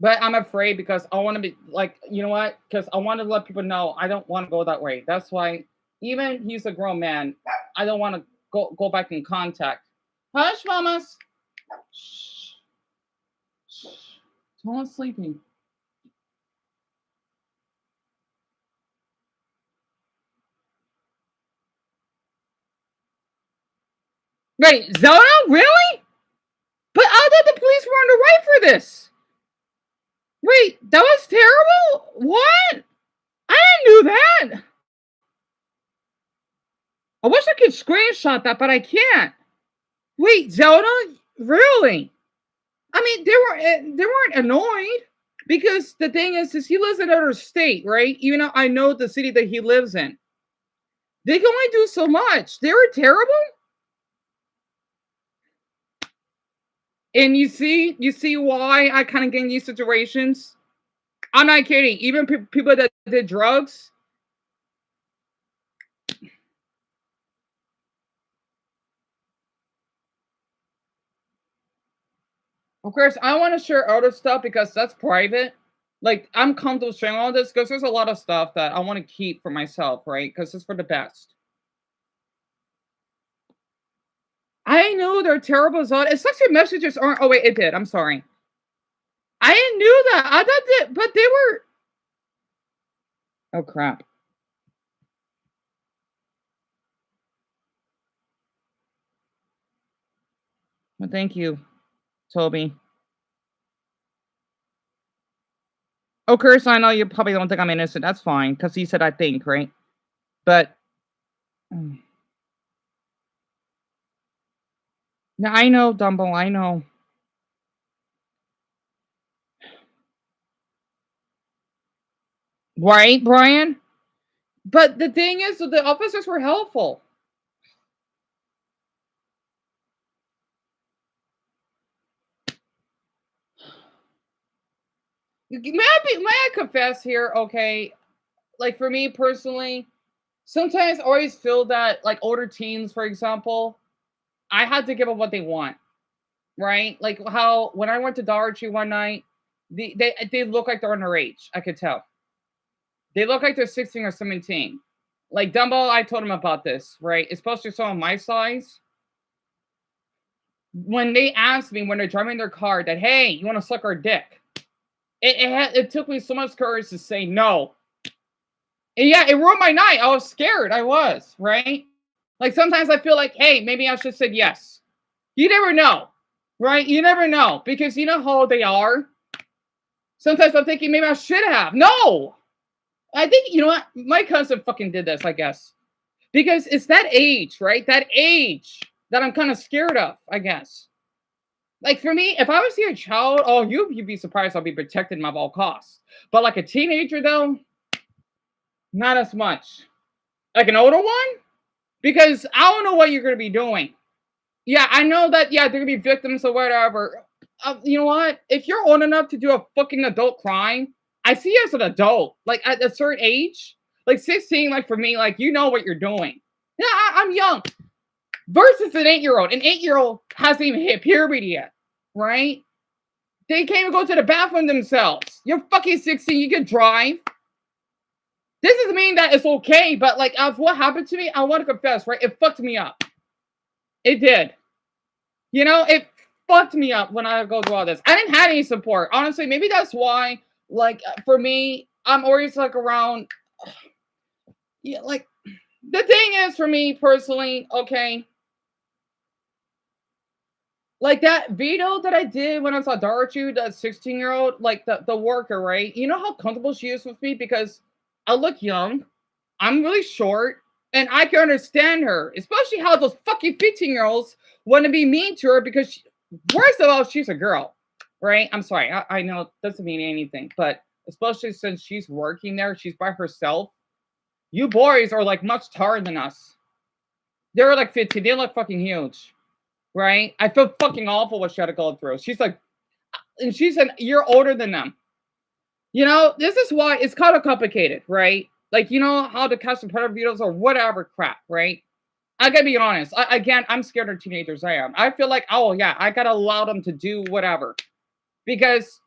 But I'm afraid because I want to be like, you know what? Because I want to let people know I don't want to go that way. That's why even he's a grown man, I don't want to go back in contact. Hush, mamas. Shh. Shh. Someone's sleeping. Wait, Zelda? Really? But I thought the police were on the right for this. Wait, that was terrible? What? I didn't do that. I wish I could screenshot that, but I can't. Wait, Zelda? Really? I mean, they weren't annoyed because the thing is he lives in another state, right? Even though I know the city that he lives in, they can only do so much. They were terrible, and you see why I kind of get in these situations. I'm not kidding. Even people that did drugs. Of course, I want to share other stuff because that's private. Like I'm comfortable sharing all this because there's a lot of stuff that I want to keep for myself, right? Because it's for the best. I know they're terrible as well. It's such your messages aren't. Oh wait, it did. I'm sorry. I didn't knew that. I thought that, but they were. Oh crap. Well, thank you, Toby. Oh, Chris, I know you probably don't think I'm innocent. That's fine, because he said I think, right? But no, I know, Dumbo. I know. Right, Brian? But the thing is, the officers were helpful. May I confess here? Okay, like for me personally, sometimes I always feel that like older teens, for example, I had to give them what they want, right? Like how when I went to Dollar Tree one night, they look like they're underage. I could tell. They look like they're 16 or 17. Like Dumbo, I told him about this, right? Especially someone my size. When they asked me when they're driving their car that, hey, you want to suck our dick? It took me so much courage to say no. And yeah, it ruined my night. I was scared. I was, right? Like sometimes I feel like, hey, maybe I should have said yes. You never know, right? You never know because you know how old they are. Sometimes I'm thinking maybe I should have. No, I think you know what? My cousin fucking did this, I guess, because it's that age, right? That age that I'm kind of scared of, I guess. Like for me, if I was your child, oh, you'd be surprised I'll be protected at all costs. But like a teenager, though, not as much. Like an older one, because I don't know what you're gonna be doing. Yeah, I know that. Yeah, they're gonna be victims or whatever. You know what? If you're old enough to do a fucking adult crime, I see you as an adult. Like at a certain age, Like 16, like for me, like you know what you're doing. Yeah, I'm young. Versus an 8-year-old. An 8-year-old hasn't even hit puberty yet, right? They can't even go to the bathroom themselves. You're fucking 16. You can drive. This doesn't mean that it's okay, but like, after what happened to me, I want to confess, right? It fucked me up. It did. You know, it fucked me up when I go through all this. I didn't have any support. Honestly, maybe that's why, like, for me, I'm always like around. Yeah, like, the thing is for me personally, okay, like that video that I did when I saw Darachu, that 16-year-old, like the worker, right? You know how comfortable she is with me because I look young, I'm really short, and I can understand her, especially how those fucking 15-year-olds want to be mean to her because, first of all, she's a girl, right? I'm sorry, I know it doesn't mean anything, but especially since she's working there, she's by herself. You boys are like much taller than us. They're like 15, they look fucking huge, right? I feel fucking awful what she had to go through. She's like, and she's a year older than them. You know, this is why it's kind of complicated, right? Like, you know how to catch the predator videos or whatever crap, right? I gotta be honest. Again, I'm scared of teenagers. I am. I feel like, oh yeah, I gotta allow them to do whatever because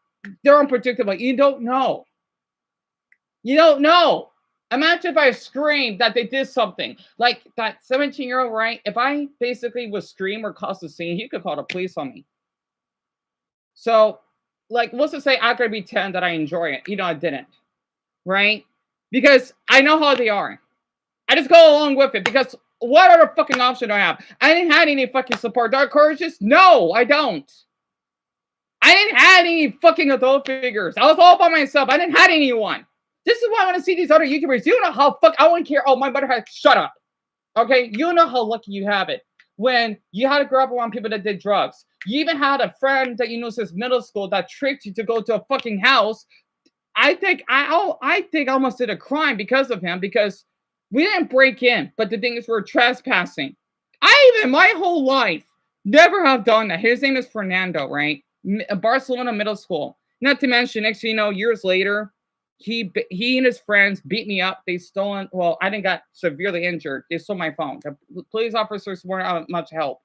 they're unpredictable. You don't know. You don't know. Imagine if I screamed that they did something like that 17-year-old, right? If I basically would scream or cause a scene, he could call the police on me. So, like, let's just say I could be 10 that I enjoy it. You know, I didn't, right? Because I know how they are. I just go along with it because what other fucking option do I have? I didn't have any fucking support. Dark courages? No, I don't. I didn't have any fucking adult figures. I was all by myself. I didn't have anyone. This is why I want to see these other YouTubers. You know how fuck I wouldn't care. Oh, my mother had shut up. Okay, you know how lucky you have it when you had to grow up around people that did drugs. You even had a friend that you knew since middle school that tricked you to go to a fucking house. I think I almost did a crime because of him because we didn't break in, but the thing is we're trespassing. I even my whole life never have done that. His name is Fernando, right? Barcelona Middle School. Not to mention, next thing you know, years later, he and his friends beat me up. They stolen. Well, I didn't got severely injured. They stole my phone. The police officers weren't out much help,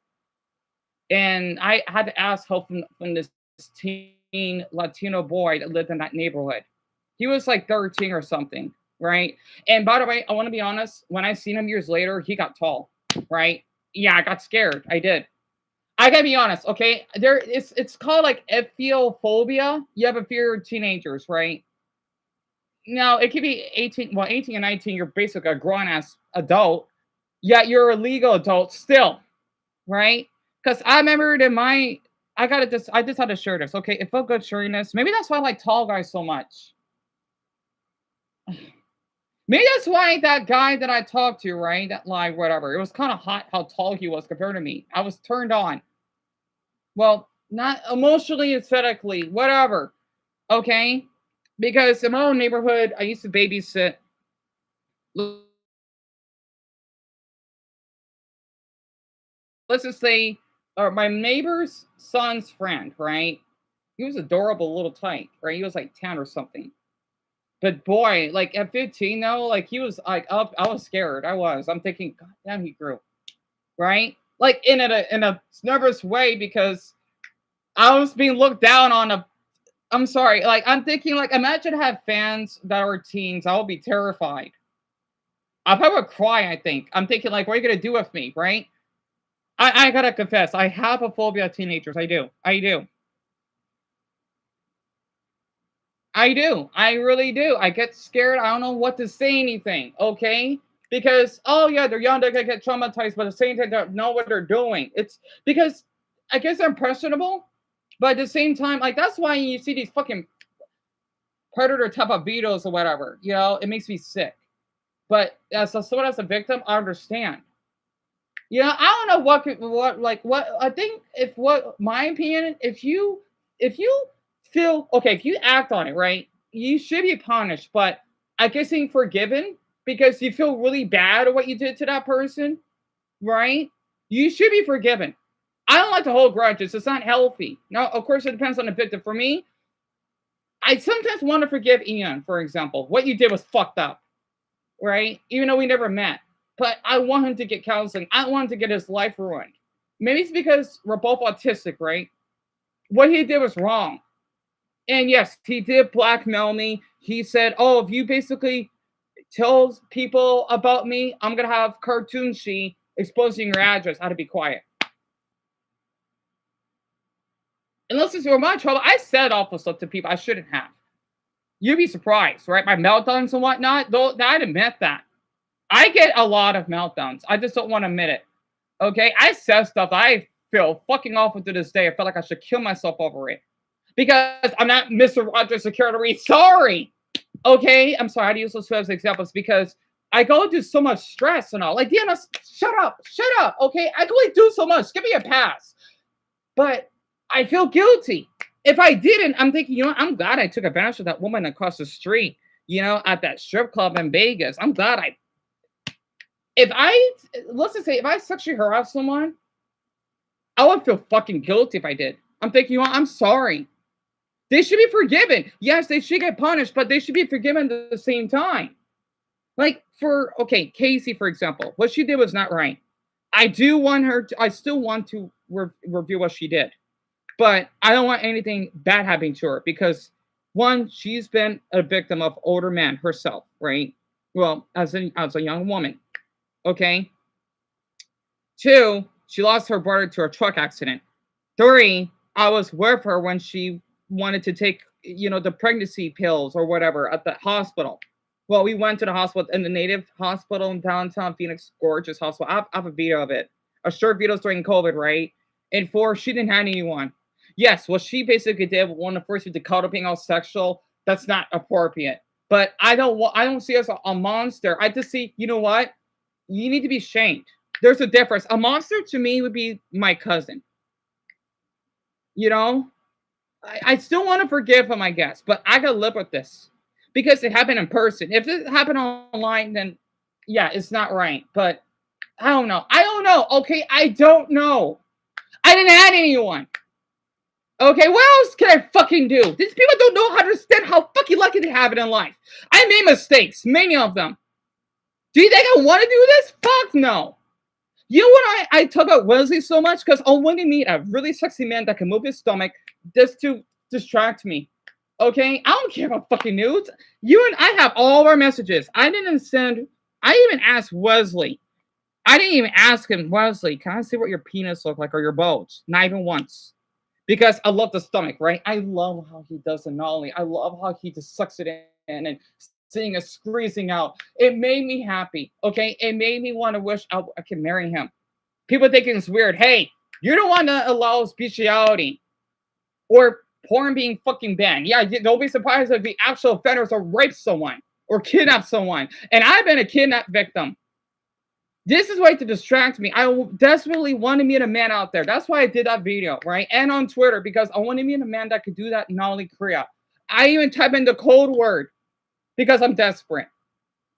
and I had to ask help from this teen Latino boy that lived in that neighborhood. He was like 13 or something, right? And by the way, I want to be honest. When I seen him years later, he got tall, right? Yeah, I got scared. I did. I gotta be honest, okay? It's called like epheophobia. You have a fear of teenagers, right? Now it could be 18, well, 18 and 19, you're basically a grown ass adult, yet you're a legal adult still, right? Because I remembered in my I just had to share this. Okay, it felt good sharing this. Maybe that's why I like tall guys so much. Maybe that's why that guy that I talked to, right? That live, whatever. It was kind of hot how tall he was compared to me. I was turned on. Well, not emotionally, aesthetically, whatever. Okay? Because in my own neighborhood, I used to babysit. Let's just say, my neighbor's son's friend, right? He was adorable little tyke, right? He was like 10 or something. But boy, like at 15 though, like he was like up. I was scared. I was. I'm thinking, God damn, he grew, right? Like in a nervous way because I was being looked down on. I'm sorry. Like I'm thinking, like imagine I have fans that are teens. I would be terrified. I probably would cry. I think. I'm thinking, like, what are you gonna do with me, right? I gotta confess, I have a phobia of teenagers. I do. I do. I do. I really do. I get scared. I don't know what to say anything. Okay. Because oh yeah, they're young, they're gonna get traumatized, but at the same time, they don't know what they're doing. It's because I guess they're impressionable, but at the same time, like that's why you see these fucking predator type of videos or whatever. You know, it makes me sick. But someone as a victim, I understand. You know, I don't know what I think if what my opinion, if you feel okay, if you act on it, right, you should be punished, but I guess being forgiven because you feel really bad at what you did to that person, right? You should be forgiven. I don't like to hold grudges. It's not healthy. Now, of course, it depends on the victim. For me, I sometimes want to forgive Ian, for example. What you did was fucked up. right? Even though we never met. But I want him to get counseling. I want him to get his life ruined. Maybe it's because we're both autistic, right? What he did was wrong. And yes, he did blackmail me. He said, "Oh, if you basically tells people about me, I'm gonna have cartoon she exposing your address. How to be quiet." Unless it's for my trouble, I said awful stuff to people I shouldn't have. You'd be surprised, right? My meltdowns and whatnot. Though I'd admit that I get a lot of meltdowns. I just don't want to admit it. Okay, I said stuff that I feel fucking awful to this day. I feel like I should kill myself over it because I'm not Mr. Rogers Security. Sorry. Okay, I'm sorry. I had to use those as examples because I go through so much stress and all. Like, Deanna, shut up. Shut up. Okay, I can only do so much. Give me a pass. But I feel guilty. If I didn't, I'm thinking, I'm glad I took advantage of that woman across the street, at that strip club in Vegas. I'm glad let's just say, if I sexually harassed someone, I would feel fucking guilty if I did. I'm thinking, I'm sorry. They should be forgiven. Yes, they should get punished, but they should be forgiven at the same time. Like Casey, for example, what she did was not right. I still want to review what she did, but I don't want anything bad happening to her because one, she's been a victim of older men herself, right? Well, as a young woman, okay. Two, she lost her brother to a truck accident. Three, I was with her when she wanted to take, the pregnancy pills or whatever at the hospital. Well, we went to the hospital in the native hospital in downtown Phoenix, gorgeous hospital. I have a video of it. A short video during COVID, right? And four, she didn't have anyone. Yes, what she basically did, one of the first to call being all sexual, that's not appropriate. But I don't see us a monster. I just see, you know what? You need to be shamed. There's a difference. A monster to me would be my cousin. I still want to forgive him, I guess, but I gotta live with this because it happened in person. If it happened online, then yeah, it's not right. But I don't know. I don't know. Okay, I don't know. I didn't add anyone. Okay, what else can I fucking do? These people don't know how to understand how fucking lucky they have it in life. I made mistakes, many of them. Do you think I want to do this? Fuck no. You know what I talk about Wesley so much? Because I want to meet a really sexy man that can move his stomach just to distract me. Okay? I don't care about fucking nudes. You and I have all of our messages. I even asked Wesley. I didn't even ask him, Wesley, can I see what your penis look like or your bulge? Not even once. Because I love the stomach, right? I love how he does the nollie. I love how he just sucks it in and seeing it squeezing out. It made me happy, okay? It made me want to wish I could marry him. People thinking it's weird. Hey, you don't want to allow bestiality or porn being fucking banned. Yeah, don't be surprised if the actual offenders or rape someone or kidnap someone. And I've been a kidnap victim. This is way to distract me. I desperately want to meet a man out there. That's why I did that video, right? And on Twitter, because I want to meet a man that could do that in only Korea. I even type in the code word because I'm desperate.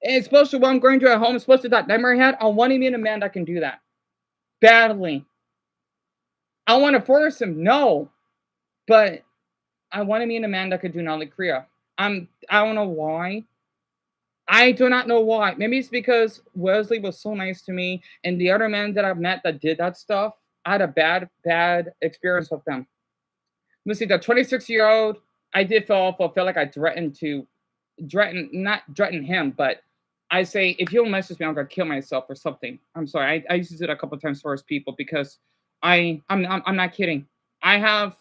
And especially when I'm going to at home, especially that nightmare I had, I want to meet a man that can do that. Badly. I want to force him, no. But I want to meet a man that could do only Korea. I don't know why. I do not know why. Maybe it's because Wesley was so nice to me, and the other men that I've met that did that stuff, I had a bad experience with them. Let's see, the 26-year-old, I did feel awful. I felt like I not threaten him, but I say, if you don't message me, I'm gonna kill myself or something. I'm sorry. I used to do it a couple of times for people because I'm not kidding. I have,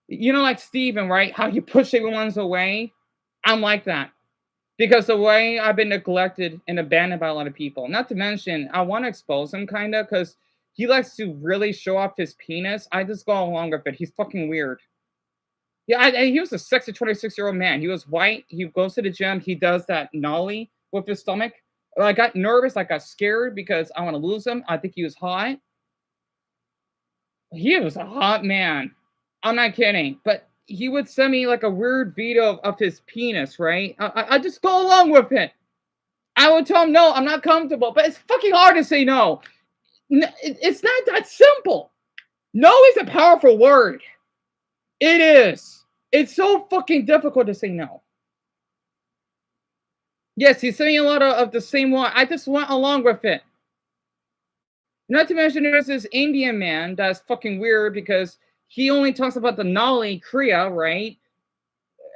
like Steven, right? How you push everyone's away. I'm like that. Because the way I've been neglected and abandoned by a lot of people. Not to mention, I want to expose him kind of because he likes to really show off his penis. I just go along with it. He's fucking weird. Yeah, he was a sexy 26-year-old man. He was white. He goes to the gym. He does that nollie with his stomach. I got nervous. I got scared because I want to lose him. I think he was hot. He was a hot man. I'm not kidding. But he would send me like a weird video of his penis, right? I just go along with it. I would tell him, no, I'm not comfortable. But it's fucking hard to say no. It's not that simple. No is a powerful word. It is. It's so fucking difficult to say no. Yes, he's saying a lot of the same one. I just went along with it. Not to mention there's this Indian man that's fucking weird because he only talks about the Nali Kriya, right?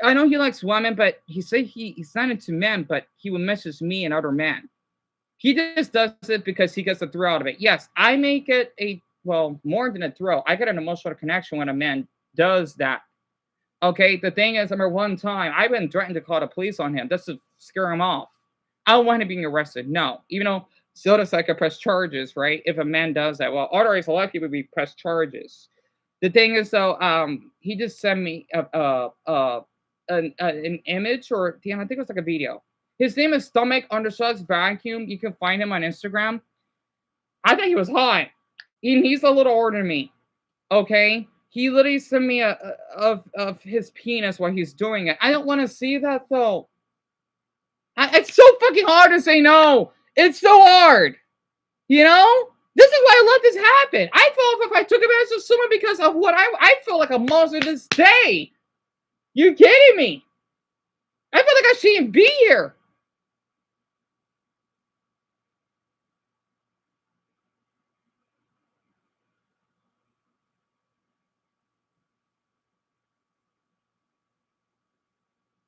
I know he likes women, but he said he's not into men, but he would message me and other men. He just does it because he gets a thrill out of it. Yes, I make it a well more than a thrill. I get an emotional connection when a man does that. Okay, the thing is, I remember one time I've been threatened to call the police on him just to scare him off. I don't want him being arrested. No, even though Soda's I could press charges, right? If a man does that, well, otherwise a lot of people would be pressed charges. The thing is, though, he just sent me an image, or damn, I think it was like a video. His name is Stomach Undershots Vacuum. You can find him on Instagram. I think he was hot. He's a little older than me. Okay, he literally sent me of his penis while he's doing it. I don't want to see that though. It's so fucking hard to say no. It's so hard. You know? This is why I let this happen. I felt if I took advantage of someone because of what I feel like a monster this day. You kidding me? I feel like I shouldn't be here.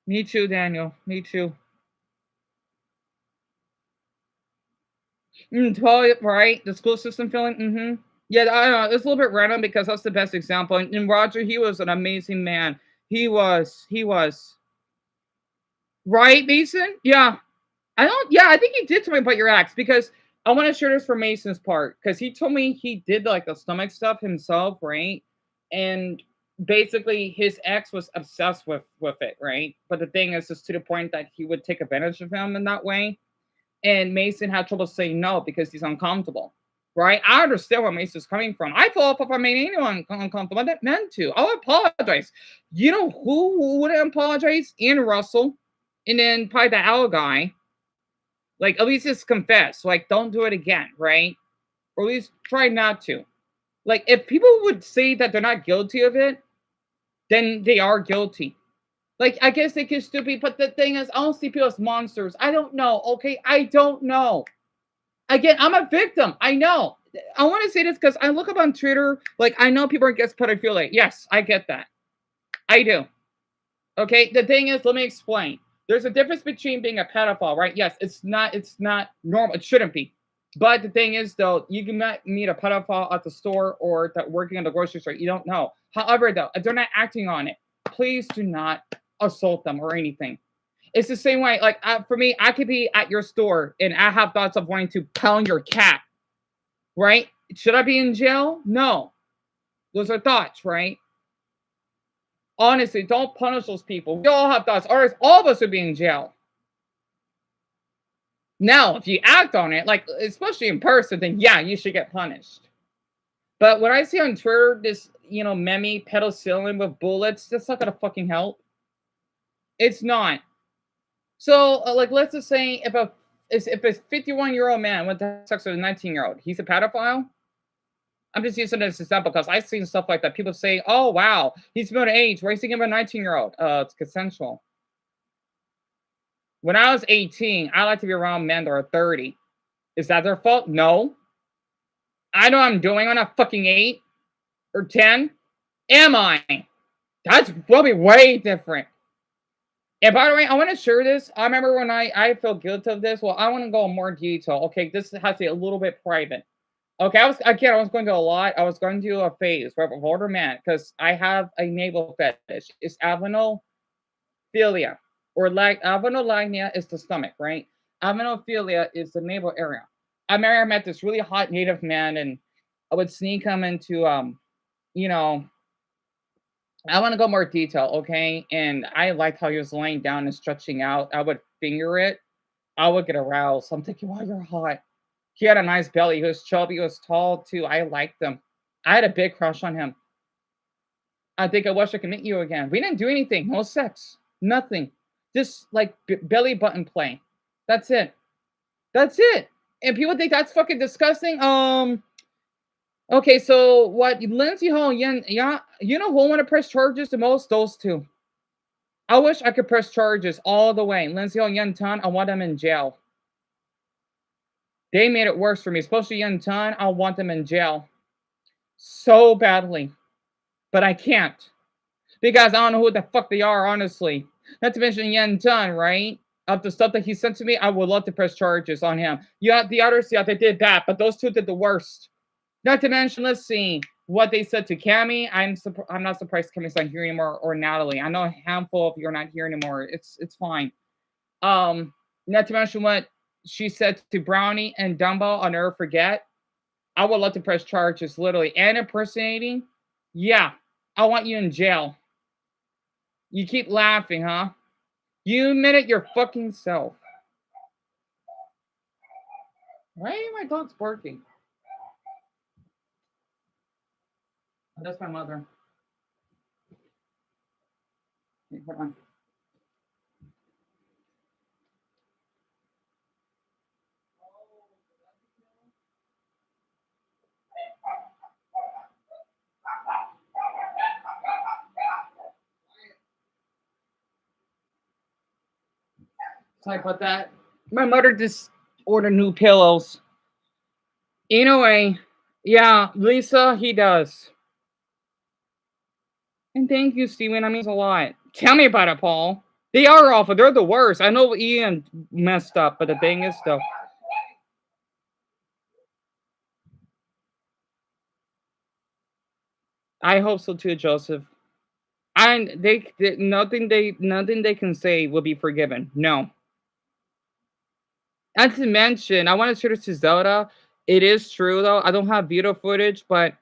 Me too, Daniel. Me too. Totally right. The school system feeling. Yeah, I don't know. It's a little bit random because that's the best example. And Roger, he was an amazing man. He was. He was. Right, Mason? Yeah. I don't. Yeah, I think you did tell me about your ex because I want to share this for Mason's part because he told me he did like the stomach stuff himself, right? And basically, his ex was obsessed with it, right? But the thing is, just to the point that he would take advantage of him in that way. And Mason had trouble saying no because he's uncomfortable, right? I understand where Mason's coming from. I feel if I made anyone uncomfortable, I didn't meant to. I'll apologize. You know who wouldn't apologize? Ian Russell, and then probably the Owl guy. Like, at least just confess. Like, don't do it again, right? Or at least try not to. Like, if people would say that they're not guilty of it, then they are guilty. Like, I guess they can still be, but the thing is, I don't see people as monsters. I don't know, okay? I don't know. Again, I'm a victim. I know. I want to say this because I look up on Twitter, like, I know people are against pedophilia. Yes, I get that. I do. Okay, the thing is, let me explain. There's a difference between being a pedophile, right? Yes, it's not normal. It shouldn't be. But the thing is, though, you can meet a pedophile at the store or that working in the grocery store. You don't know. However, though, if they're not acting on it, please do not assault them or anything. It's the same way. Like for me, I could be at your store and I have thoughts of wanting to pound your cat, right? Should I be in jail? No. Those are thoughts, right? Honestly, don't punish those people. We all have thoughts, or all of us would be in jail. Now, if you act on it, like especially in person, then yeah, you should get punished. But when I see on Twitter this, meme penicillin with bullets, that's not gonna fucking help. It's not. So, like, let's just say if a 51-year-old man went to have sex with a 19-year-old, he's a pedophile. I'm just using this example because I've seen stuff like that. People say, "Oh wow, he's middle age. Why is he giving a 19-year-old? It's consensual." When I was 18, I like to be around men that are 30. Is that their fault? No. I know what I'm doing. I'm not fucking 8 or 10. Am I? That's probably way different. And by the way, I want to share this. I remember when I feel guilty of this. Well, I want to go in more detail. Okay, this has to be a little bit private. Okay, I was going to a lot. I was going to do a phase right of older man because I have a navel fetish. It's avenophilia, or like avenolagnia is the stomach, right? Avenophilia is the navel area. I remember I met this really hot native man, and I would sneak him into you know, I want to go more detail, okay? And I liked how he was laying down and stretching out. I would finger it. I would get aroused. I'm thinking, wow, you're hot. He had a nice belly. He was chubby. He was tall too. I liked him. I had a big crush on him. I think I wish I could meet you again. We didn't do anything. No sex. Nothing. Just like belly button play. That's it. That's it. And people think that's fucking disgusting. Okay, so what Lindsay Hall, yeah, you know who want to press charges the most? Those two. I wish I could press charges all the way. Lindsay and Yun Tan, I want them in jail. They made it worse for me, especially Yun Tan. I want them in jail so badly, but I can't because I don't know who the fuck they are, honestly. Not to mention Yun Tan, right? Of the stuff that he sent to me, I would love to press charges on him. Yeah, the others, yeah, they did that, but those two did the worst. Not to mention, let's see what they said to Cammy. I'm not surprised Cammy's not here anymore, or Natalie. I know a handful of you are not here anymore. It's fine. Not to mention what she said to Brownie and Dumbo. I'll never forget. I would love to press charges, literally, and impersonating. Yeah, I want you in jail. You keep laughing, huh? You admit it your fucking self. Why are my dogs barking? Oh, that's my mother. Hold on. Sorry about that. My mother just ordered new pillows. Anyway, yeah, Lisa, he does. And thank you, Steven. That means a lot. Tell me about it, Paul. They are awful. They're the worst. I know Ian messed up, but the thing is, though. I hope so too, Joseph. And nothing they can say will be forgiven. No. And to mention, I want to share this to Zelda. It is true though. I don't have video footage, but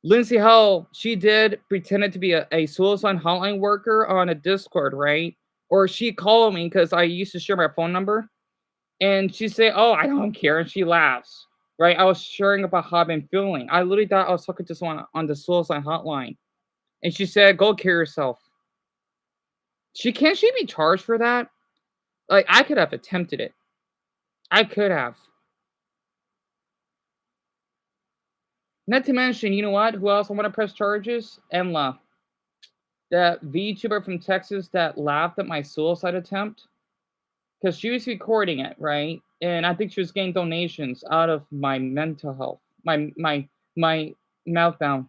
Lindsay Hell, she did pretended to be a suicide hotline worker on a Discord, right? Or she called me because I used to share my phone number. And she said, "Oh, I don't care," and she laughs. Right? I was sharing about how I've been feeling. I literally thought I was talking to someone on the suicide hotline, and she said, "Go kill yourself." She be charged for that? Like I could have attempted it. I could have. Not to mention, you know what? Who else I want to press charges? Emla, that VTuber from Texas that laughed at my suicide attempt because she was recording it, right? And I think she was getting donations out of my mental health, my meltdown.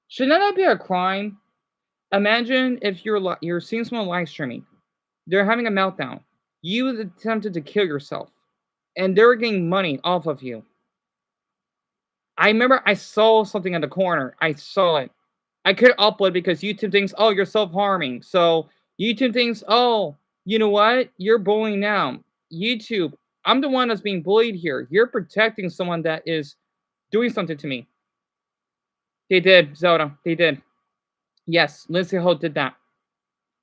Shouldn't that be a crime? Imagine if you're seeing someone live streaming, they're having a meltdown. You attempted to kill yourself, and they're getting money off of you. I remember I saw something in the corner. I saw it. I couldn't upload because YouTube thinks, oh, you're self-harming. So YouTube thinks, oh, you know what? You're bullying now. YouTube, I'm the one that's being bullied here. You're protecting someone that is doing something to me. They did, Zelda. They did. Yes, Lindsay Ho did that.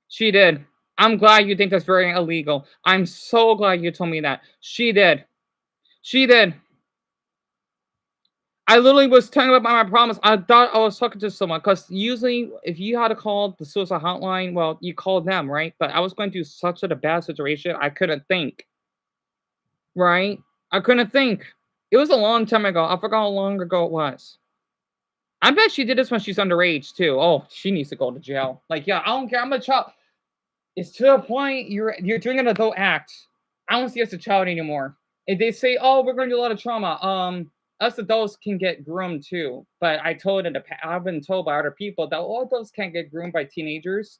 She did. I'm glad you think that's very illegal. I'm so glad you told me that. She did. She did. I literally was telling about my problems. I thought I was talking to someone because usually, if you had to call the suicide hotline, well, you called them, right? But I was going through such a bad situation, I couldn't think, right? I couldn't think. It was a long time ago. I forgot how long ago it was. I bet she did this when she's underage too. Oh, she needs to go to jail. Like, yeah, I don't care. I'm a child. It's to a point you're doing an adult act. I don't see us as a child anymore. If they say, "Oh, we're going to do a lot of trauma," us adults can get groomed too. But I've been told by other people that all adults can't get groomed by teenagers.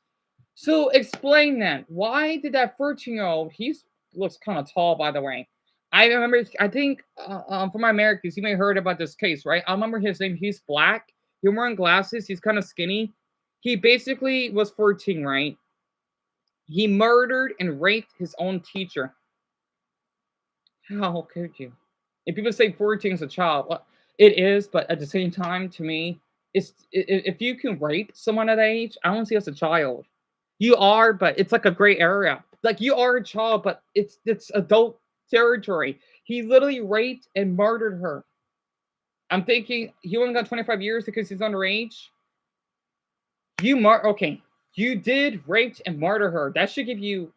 So explain then. Why did that 14-year-old? He looks kind of tall, by the way. I remember. I think for my Americans, you may have heard about this case, right? I remember his name. He's black. He's wearing glasses. He's kind of skinny. He basically was 14, right? He murdered and raped his own teacher. How could you? If people say 14 is a child, well, it is, but at the same time, to me, if you can rape someone at that age, I don't see as a child. You are, but it's like a gray area. Like you are a child, but it's adult territory. He literally raped and murdered her. I'm thinking he only got 25 years because he's underage. Okay. You did rape and murder her. That should give you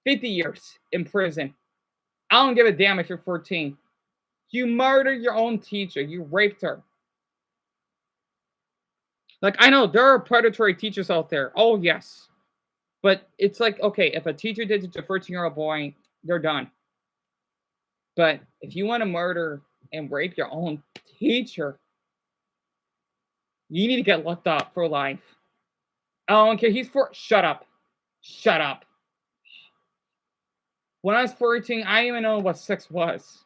50 years in prison. I don't give a damn if you're 14. You murdered your own teacher. You raped her. Like, I know there are predatory teachers out there. Oh, yes. But it's like, okay, if a teacher did it to a 14-year-old boy, they're done. But if you want to murder and rape your own teacher, you need to get locked up for life. I don't care. Shut up. Shut up. When I was 14, I didn't even know what sex was.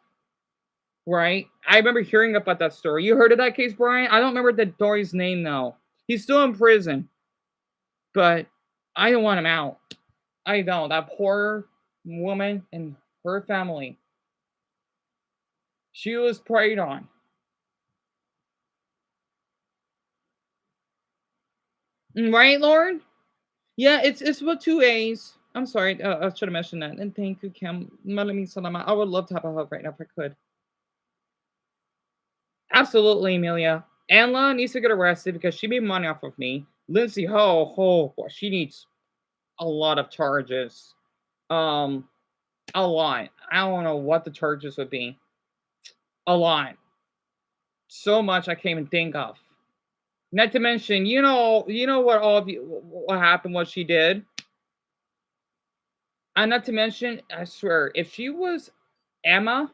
Right? I remember hearing about that story. You heard of that case, Brian? I don't remember the boy's name, though. He's still in prison. But I don't want him out. I don't. That poor woman and her family. She was preyed on. Right, Lauren? Yeah, it's with two A's. I'm sorry. I should have mentioned that. And thank you, Kim. Malami Salama. I would love to have a hug right now if I could. Absolutely, Amelia. Anla needs to get arrested because she made money off of me. Lindsay Ho, boy, she needs a lot of charges. Um, a lot. I don't know what the charges would be. A lot. So much I can't even think of. Not to mention, what all of you, what happened, what she did. And not to mention, I swear, if she was Emma,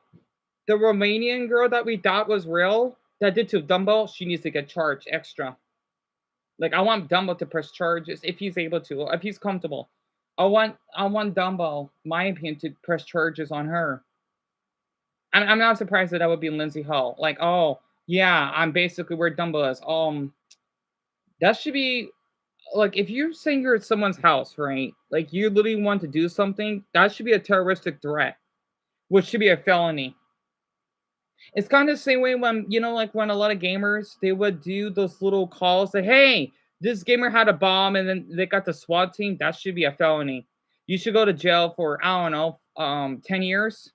the Romanian girl that we thought was real, that did to Dumbo, she needs to get charged extra. Like, I want Dumbo to press charges if he's able to, if he's comfortable. I want Dumbo, my opinion, to press charges on her. I'm not surprised that would be Lindsay Ho. Like, oh yeah, I'm basically where Dumbo is. That should be like, if you're saying you're at someone's house, right? Like, you literally want to do something, that should be a terroristic threat, which should be a felony. It's kind of the same way when, like when a lot of gamers, they would do those little calls that, hey, this gamer had a bomb and then they got the SWAT team. That should be a felony. You should go to jail for, I don't know, 10 years.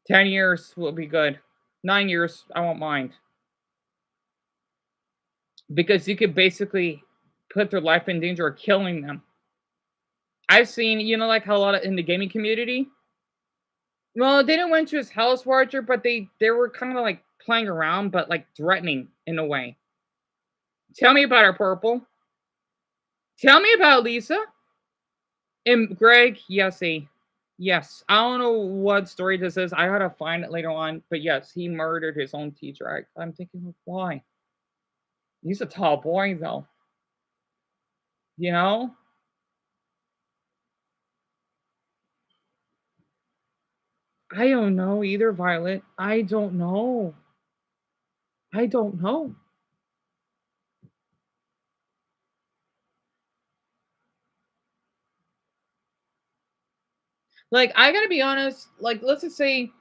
10 years will be good. 9 years, I won't mind. Because you could basically put their life in danger or killing them. I've seen, like how a lot of in the gaming community. Well, they didn't went to his house, Roger, but they were kind of like playing around, but like threatening in a way. Tell me about her, Purple. Tell me about Lisa. And Greg, yes. I don't know what story this is. I had to find it later on, but yes, he murdered his own teacher. I'm thinking, why? He's a tall boy, though. You know? I don't know either, Violet. I don't know. I don't know. Like, I gotta be honest, like, let's just say,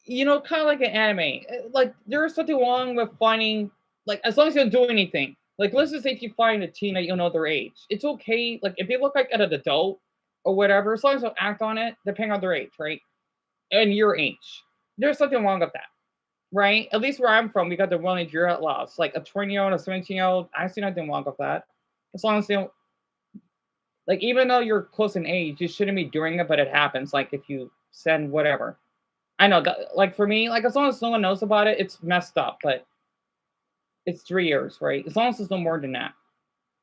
kind of like an anime. Like, there's something wrong with finding, like, as long as you don't do anything. Like, let's just say if you find a teen that you know their age, it's okay. Like, if they look like an adult or whatever, as long as you don't act on it, depending on their age, right? And your age, there's something wrong with that, right? At least where I'm from, we got the one age you're at loss. Like a 20-year-old, a 17-year-old, I see nothing wrong with that. As long as they don't, like, even though you're close in age, you shouldn't be doing it, but it happens. Like, if you send whatever. I know that, like, for me, like, as long as no one knows about it, it's messed up, but it's 3 years, right? As long as it's no more than that.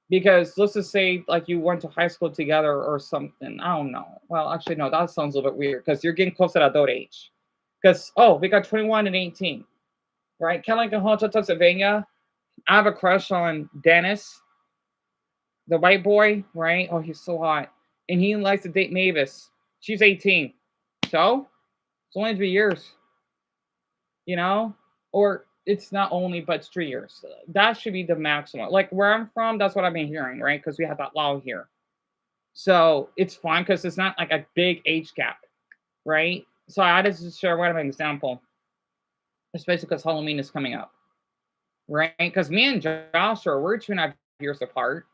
Because let's just say, like, you went to high school together or something. I don't know. Well, actually, no, that sounds a little bit weird because you're getting close to adult age. Because, we got 21 and 18, right? Kind of like in Hotel Pennsylvania. I have a crush on Dennis, the white boy, right? Oh, he's so hot. And he likes to date Mavis. She's 18. So, it's only 3 years, you know? Or it's not only, but it's 3 years. That should be the maximum. Like, where I'm from, that's what I've been hearing, right? Because we have that law here. So, it's fine because it's not like a big age gap, right? So, I just share one example, especially because Halloween is coming up, right? Because me and Joshua, we're 2.5 years apart.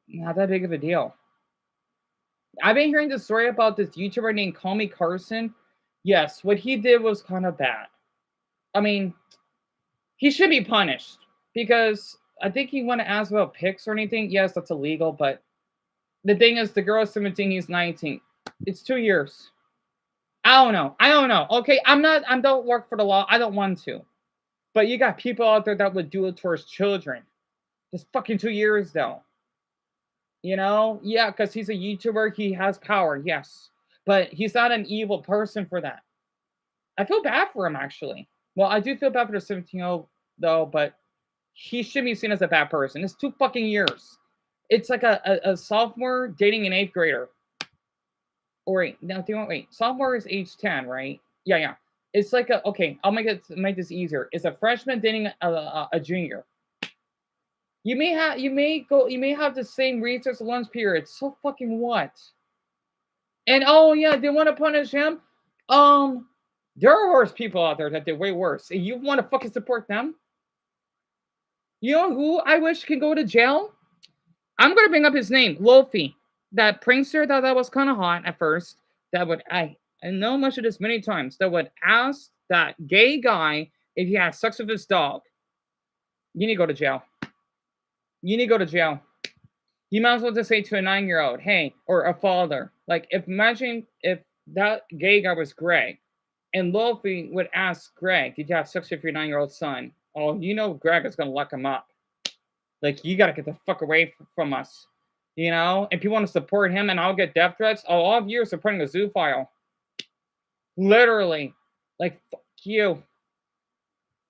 Not that big of a deal. I've been hearing the story about this YouTuber named Call Me Carson. Yes, what he did was kind of bad. I mean, he should be punished because I think he want to ask about pics or anything. Yes, that's illegal, but the thing is, the girl is 17, he's 19. It's 2 years. I don't know. Okay, I don't work for the law. I don't want to. But you got people out there that would do it towards children. Just fucking 2 years though. You know? Yeah, because he's a YouTuber. He has power, yes. But he's not an evil person for that. I feel bad for him, actually. Well, I do feel bad for the 17-year-old, though, but he should be seen as a bad person. It's 2 fucking years. It's like a sophomore dating an 8th grader. Or wait, no, do you want wait? Sophomore is age 10, right? Yeah, yeah. It's like a okay. I'll make this easier. It's a freshman dating a junior. You may have the same recess lunch period. So fucking what? And oh yeah, they want to punish him. Um, there are worse people out there that did way worse. And you want to fucking support them? You know who I wish can go to jail? I'm gonna bring up his name, Lofi, that prankster that was kind of hot at first. That would I know much of this many times. That would ask that gay guy if he had sex with his dog. You need to go to jail. You need to go to jail. You might as well just say to a 9-year-old, hey, or a father, like if imagine if that gay guy was Greg, and Lofi would ask Greg, did you have sex with your 9-year-old son? Oh, you know Greg is gonna lock him up. Like, you gotta get the fuck away from us. You know? If you want to support him and I'll get death threats, oh, all of you are supporting a zoophile. Literally. Like, fuck you.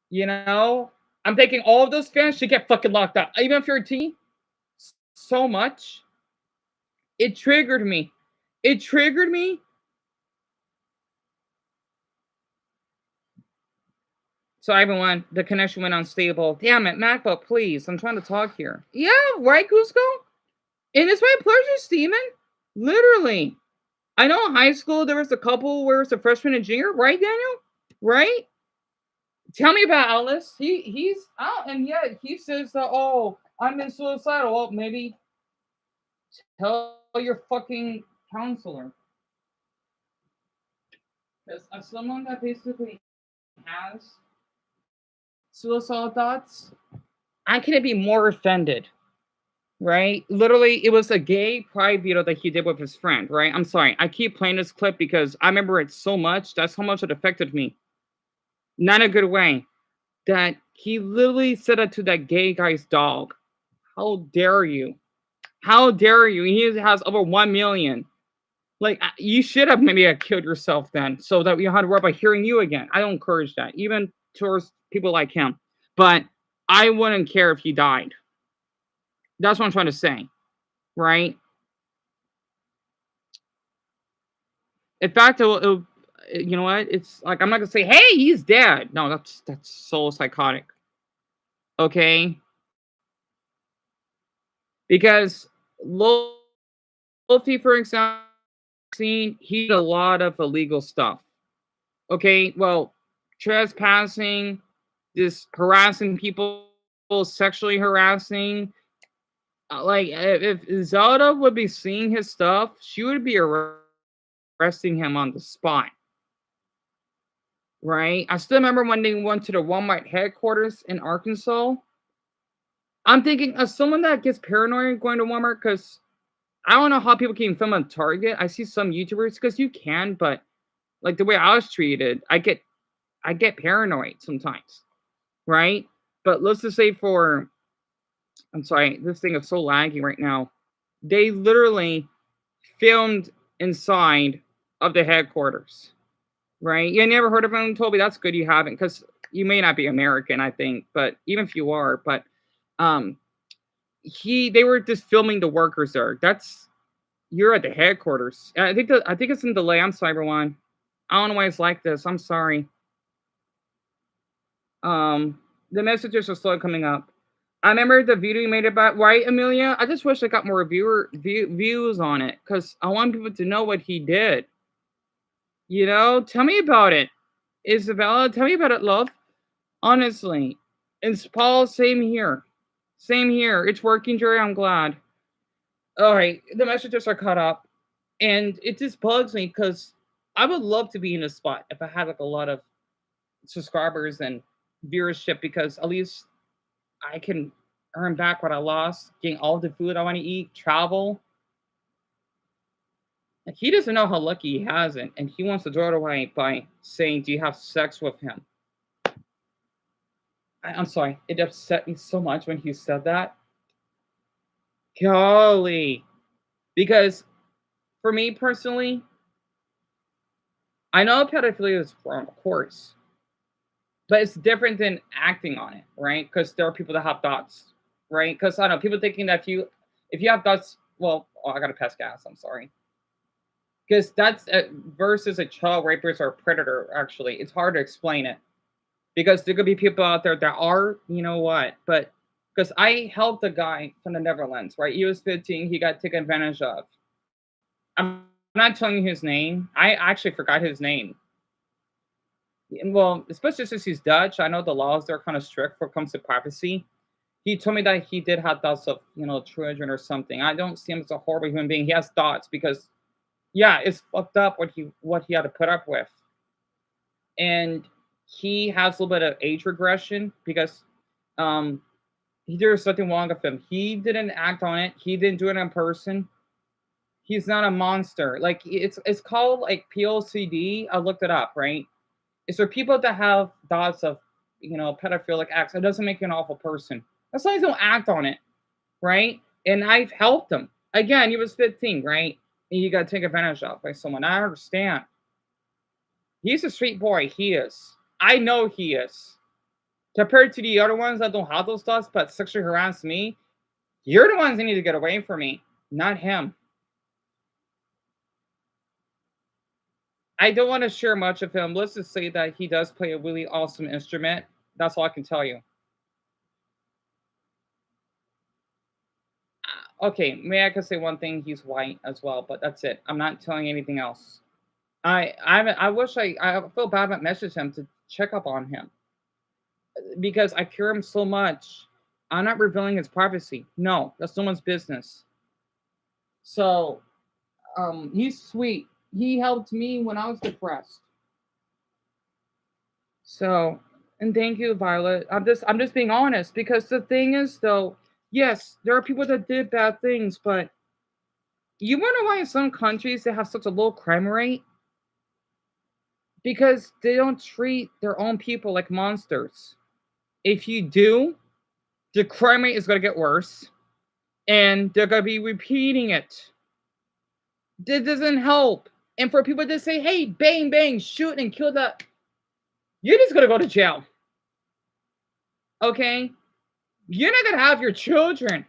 You know? I'm thinking all of those fans should get fucking locked up. Even if you're a T, so much. It triggered me. It triggered me. So everyone, the connection went unstable. Damn it, MacBook, please. I'm trying to talk here. Yeah, right, Cusco? And it's my pleasure, Steven. Literally. I know in high school there was a couple where it's a freshman and junior, right, Daniel? Right? Tell me about Alice. He's out, and yeah, he says that. Oh, I'm in suicidal. Well, maybe tell your fucking counselor. Because as someone that basically has suicidal thoughts, I couldn't be more offended. Right? Literally, it was a gay pride video that he did with his friend. Right? I'm sorry. I keep playing this clip because I remember it so much. That's how much it affected me. Not in a good way. That he literally said it to that gay guy's dog. How dare you? How dare you? He has over 1 million. Like, you should have maybe killed yourself then so that we don't have to worry about hearing you again. I don't encourage that, even towards people like him. But I wouldn't care if he died. That's what I'm trying to say, right? In fact, you know what? It's like, I'm not going to say, hey, he's dead. No, that's so psychotic. Okay? Because Wolfie, for example, he did a lot of illegal stuff. Okay, well, trespassing, just harassing people, sexually harassing. Like, if Zelda would be seeing his stuff, she would be arresting him on the spot. Right? I still remember when they went to the Walmart headquarters in Arkansas. I'm thinking, as someone that gets paranoid going to Walmart, because I don't know how people can film on Target. I see some YouTubers, because you can, but like the way I was treated, I get paranoid sometimes, right? But let's just say I'm sorry, this thing is so laggy right now. They literally filmed inside of the headquarters, right? You never heard of him, Toby? That's good you haven't, because you may not be American, I think, but even if you are, but um, they were just filming the workers there. You're at the headquarters. I think it's in delay. I'm sorry, everyone. I don't know why it's like this. I'm sorry. The messages are slowly coming up. I remember the video you made about right, Amelia. I just wish I got more views on it because I want people to know what he did. You know, tell me about it, Isabella. Tell me about it, love. Honestly, and Paul, same here. Same here. It's working, Jerry. I'm glad. All right, the messages are caught up, and it just bugs me because I would love to be in a spot if I had like a lot of subscribers and viewership because at least I can earn back what I lost, getting all the food I want to eat, travel. Like, he doesn't know how lucky he hasn't, and he wants to throw it away by saying, "Do you have sex with him?" I'm sorry, it upset me so much when he said that. Golly. Because for me personally, I know pedophilia is wrong, of course, but it's different than acting on it, right? Because there are people that have thoughts, right? Because I don't know people thinking that if you have thoughts, well, oh, I got to pass gas. I'm sorry. Because that's versus a child rapist or a predator. Actually, it's hard to explain it because there could be people out there that are, you know what? But because I helped a guy from the Netherlands, right? He was 15. He got taken advantage of. I'm not telling you his name. I actually forgot his name. Well, especially since he's Dutch, I know the laws there are kind of strict when it comes to privacy. He told me that he did have thoughts of, children or something. I don't see him as a horrible human being. He has thoughts because, yeah, it's fucked up what he had to put up with, and he has a little bit of age regression because, um, there's something wrong with him. He didn't act on it. He didn't do it in person. He's not a monster. Like it's called like POCD. I looked it up, right? It's for people that have thoughts of, pedophilic acts. It doesn't make you an awful person. As long as you don't act on it, right? And I've helped him. Again, he was 15, right? And you got to take advantage of by someone. I understand. He's a street boy. He is. I know he is. Compared to the other ones that don't have those thoughts but sexually harass me, you're the ones that need to get away from me, not him. I don't want to share much of him. Let's just say that he does play a really awesome instrument. That's all I can tell you. Okay, may I can say one thing? He's white as well, but that's it. I'm not telling anything else. I wish I feel bad about messaging him to check up on him because I care him so much. I'm not revealing his privacy. No, that's someone's business. So, he's sweet. He helped me when I was depressed. So, and thank you, Violet. I'm just being honest because the thing is though, yes, there are people that did bad things, but you wonder why in some countries they have such a low crime rate? Because they don't treat their own people like monsters. If you do, the crime rate is going to get worse and they're going to be repeating it. This doesn't help. And for people to say, hey, bang, bang, shoot and kill the, you're just going to go to jail. Okay? You're not going to have your children.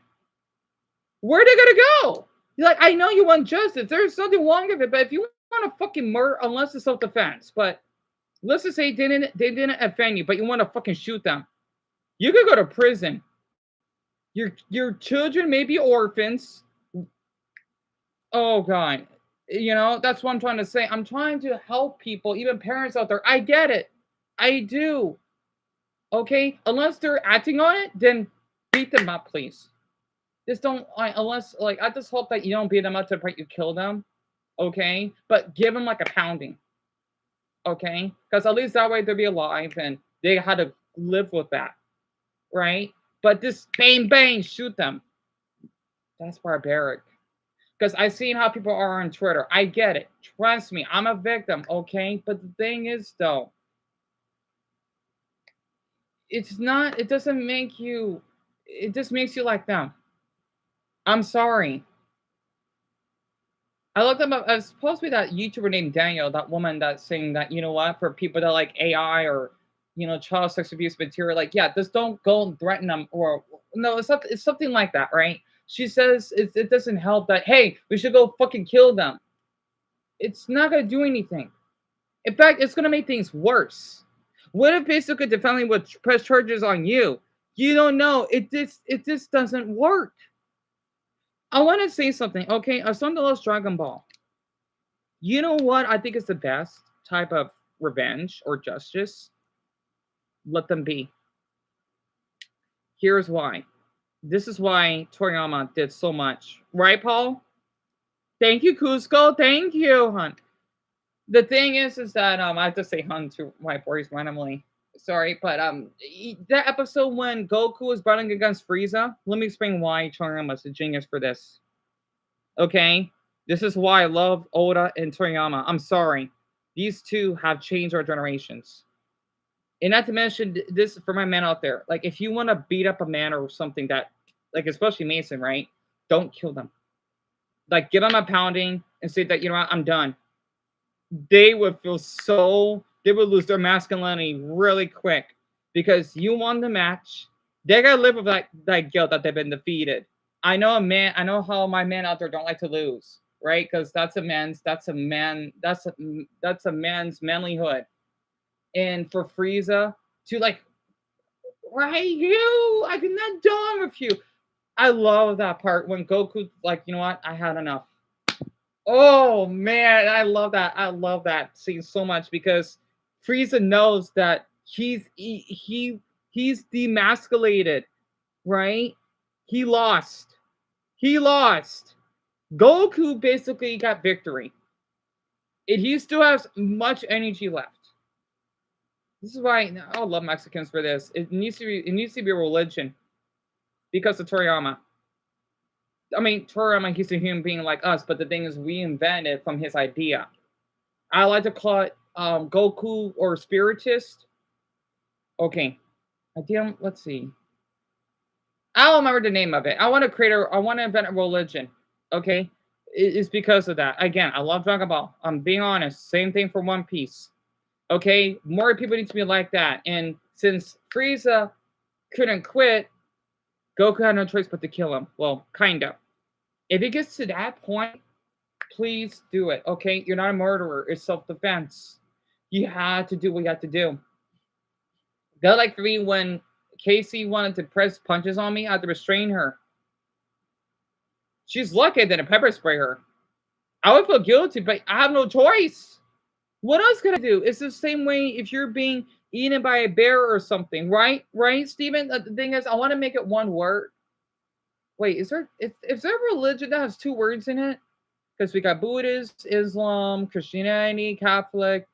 Where are they going to go? You're like, I know you want justice. There's nothing wrong with it. But if you want to fucking murder, unless it's self-defense, but let's just say they didn't offend you, but you want to fucking shoot them. You could go to prison. Your children may be orphans. Oh god. That's what I'm trying to say. I'm trying to help people, even parents out there. I get it. I do. Okay? Unless they're acting on it, then beat them up, please. Just don't unless like I just hope that you don't beat them up to the point you kill them. Okay? But give them like a pounding. Okay? Because at least that way they'll be alive and they had to live with that. Right? But this bang bang, shoot them. That's barbaric. Because I've seen how people are on Twitter. I get it. Trust me, I'm a victim, okay? But the thing is, though, it doesn't make you, it just makes you like them. I'm sorry. I looked up, I was supposed to be that YouTuber named Daniel, that woman that's saying that, you know what, for people that like AI or, child sex abuse material, like, yeah, just don't go and threaten them or, no, it's something like that, right? She says it doesn't help that, hey, we should go fucking kill them. It's not going to do anything. In fact, it's going to make things worse. What if basically the family would press charges on you? You don't know. It just doesn't work. I want to say something, okay? As someone that loves Dragon Ball, you know what I think is the best type of revenge or justice? Let them be. Here's why. This is why Toriyama did so much. Right, Paul? Thank you, Cusco. Thank you, hon. The thing is that I have to say hun to my boys randomly. Sorry, but that episode when Goku was battling against Frieza. Let me explain why Toriyama is a genius for this. Okay, this is why I love Oda and Toriyama. I'm sorry, these two have changed our generations. And not to mention this for my men out there. Like, if you want to beat up a man or something that, like, especially Mason, right? don't kill them. Like, give them a pounding and say that, you know what, I'm done. They would they would lose their masculinity really quick because you won the match. They gotta live with that guilt that they've been defeated. I know how my men out there don't like to lose, right? Because that's a man's manlyhood. And for Frieza to like, right, I'm not done with you. I love that part when Goku like, you know what, I had enough. Oh man, I love that. I love that scene so much because Frieza knows that he's demasculated, right? He lost. He lost. Goku basically got victory. And he still has much energy left. This is why I love Mexicans for this. It needs to be a religion because of Toriyama. I mean, Toriyama, he's a human being like us, but the thing is, we invented from his idea. I like to call it Goku or Spiritist. Okay, let's see. I don't remember the name of it. I want to invent a religion. Okay, it's because of that. Again, I love Dragon Ball. I'm being honest. Same thing for One Piece. Okay, more people need to be like that. And since Frieza couldn't quit, Goku had no choice but to kill him. Well, kind of. If it gets to that point, please do it. Okay, you're not a murderer. It's self-defense. You had to do what you had to do. That like for me when Casey wanted to press punches on me, I had to restrain her. She's lucky I didn't pepper spray her. I would feel guilty, but I have no choice. What else could I do? It's the same way if you're being eaten by a bear or something, right? Right, Steven? The thing is, I want to make it one word. Wait, is there a religion that has two words in it? Because we got Buddhist, Islam, Christianity, Catholic,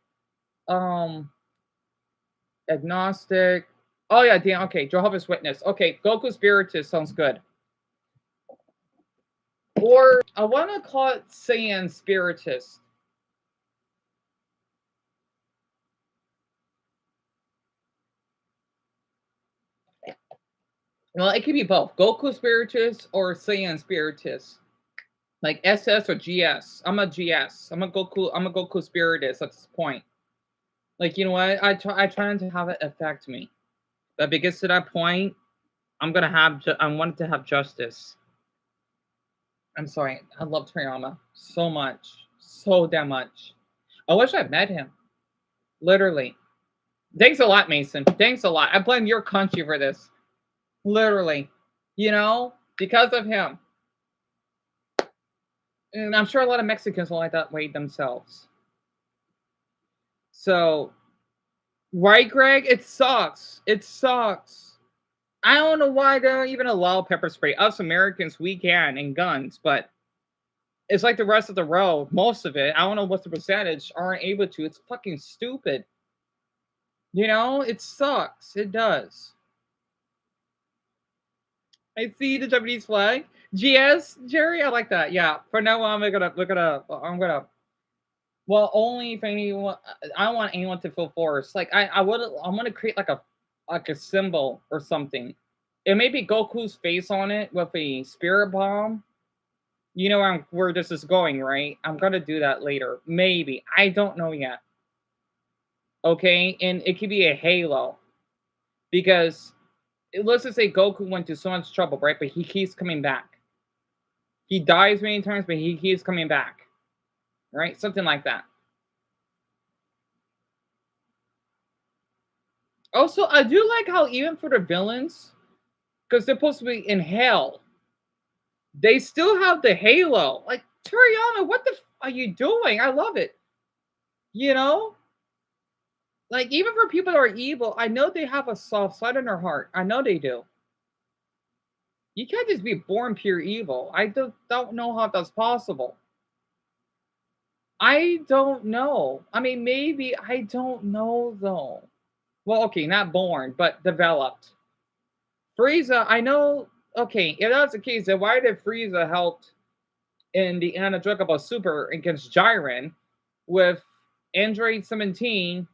agnostic. Oh yeah, damn. Okay, Jehovah's Witness. Okay, Goku Spiritist sounds good. Or I want to call it Saiyan Spiritist. Well, it could be both. Goku Spiritist or Saiyan Spiritist. Like SS or GS. I'm a GS. I'm a Goku Spiritist at this point. Like, you know what? I try not to have it affect me. But if it gets to that point, I wanted to have justice. I'm sorry. I love Toriyama so much. So damn much. I wish I met him. Literally. Thanks a lot, Mason. Thanks a lot. I blame your country for this. Literally. You know? Because of him. And I'm sure a lot of Mexicans will like that way themselves. So, right, Greg? It sucks. It sucks. I don't know why they don't even allow pepper spray. Us Americans, we can, and guns, but it's like the rest of the road. Most of it, I don't know what's the percentage, aren't able to. It's fucking stupid. You know, it sucks. It does. I see the Japanese flag. GS, Jerry, I like that. Yeah. For now on, I'm gonna. Well, only if anyone. I don't want anyone to feel forced. Like I want to create like a symbol or something. It may be Goku's face on it with a spirit bomb. You know where this is going, right? I'm gonna do that later. Maybe. I don't know yet. Okay, and it could be a halo. Because let's just say Goku went to so much trouble, right? But he keeps coming back. He dies many times, but he keeps coming back. Right? Something like that. Also, I do like how even for the villains, because they're supposed to be in hell, they still have the halo. Like, Toriyama, what the are you doing? I love it. You know? Like, even for people that are evil, I know they have a soft side in their heart. I know they do. You can't just be born pure evil. I don't know how that's possible. I don't know. I mean, maybe. I don't know, though. Well, okay, not born, but developed. Frieza, I know. Okay, if that's the case, then why did Frieza help in the end of Dragon Ball Super against Jiren with Android 17,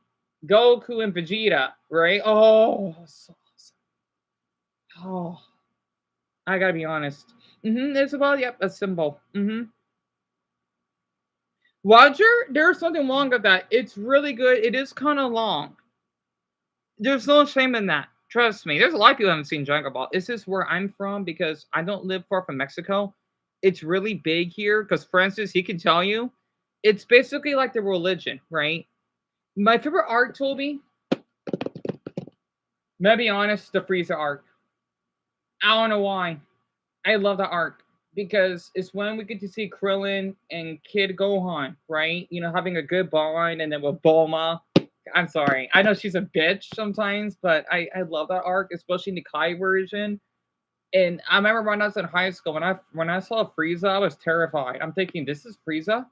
Goku, and Vegeta, right? Oh, so awesome. Oh, I gotta be honest. Isabel, yep, a symbol. Roger, there's something wrong with that. It's really good. It is kind of long. There's no shame in that. Trust me. There's a lot of people who haven't seen Dragon Ball. This is where I'm from because I don't live far from Mexico. It's really big here because Francis, he can tell you, it's basically like the religion, right? My favorite arc, Toby, may I be honest, the Frieza arc. I don't know why. I love that arc because it's when we get to see Krillin and Kid Gohan, right? You know, having a good bond, and then with Bulma. I'm sorry. I know she's a bitch sometimes, but I love that arc, especially in the Kai version. And I remember when I was in high school, when I saw Frieza, I was terrified. I'm thinking, this is Frieza.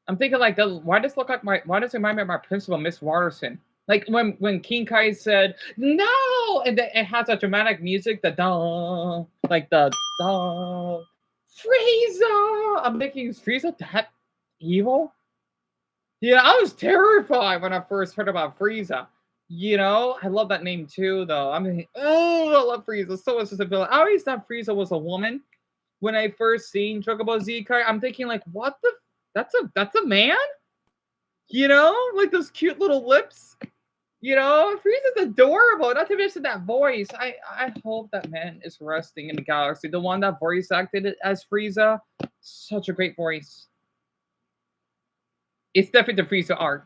I'm thinking like, why does it look like why does it remind me of my principal, Miss Watterson? Like when King Kai said no, and it has a dramatic music, the da, like the da, Frieza. I'm thinking, is Frieza that evil? Yeah, I was terrified when I first heard about Frieza. You know, I love that name too, though. I mean, oh, I love Frieza so much as a villain. I always thought Frieza was a woman when I first seen Dragon Ball Z Kai. I'm thinking like, what the? That's a man. You know, like those cute little lips. You know, Frieza's adorable. Not to mention that voice. I hope that man is resting in the galaxy. The one that voice acted as Frieza, such a great voice. It's definitely the Frieza arc,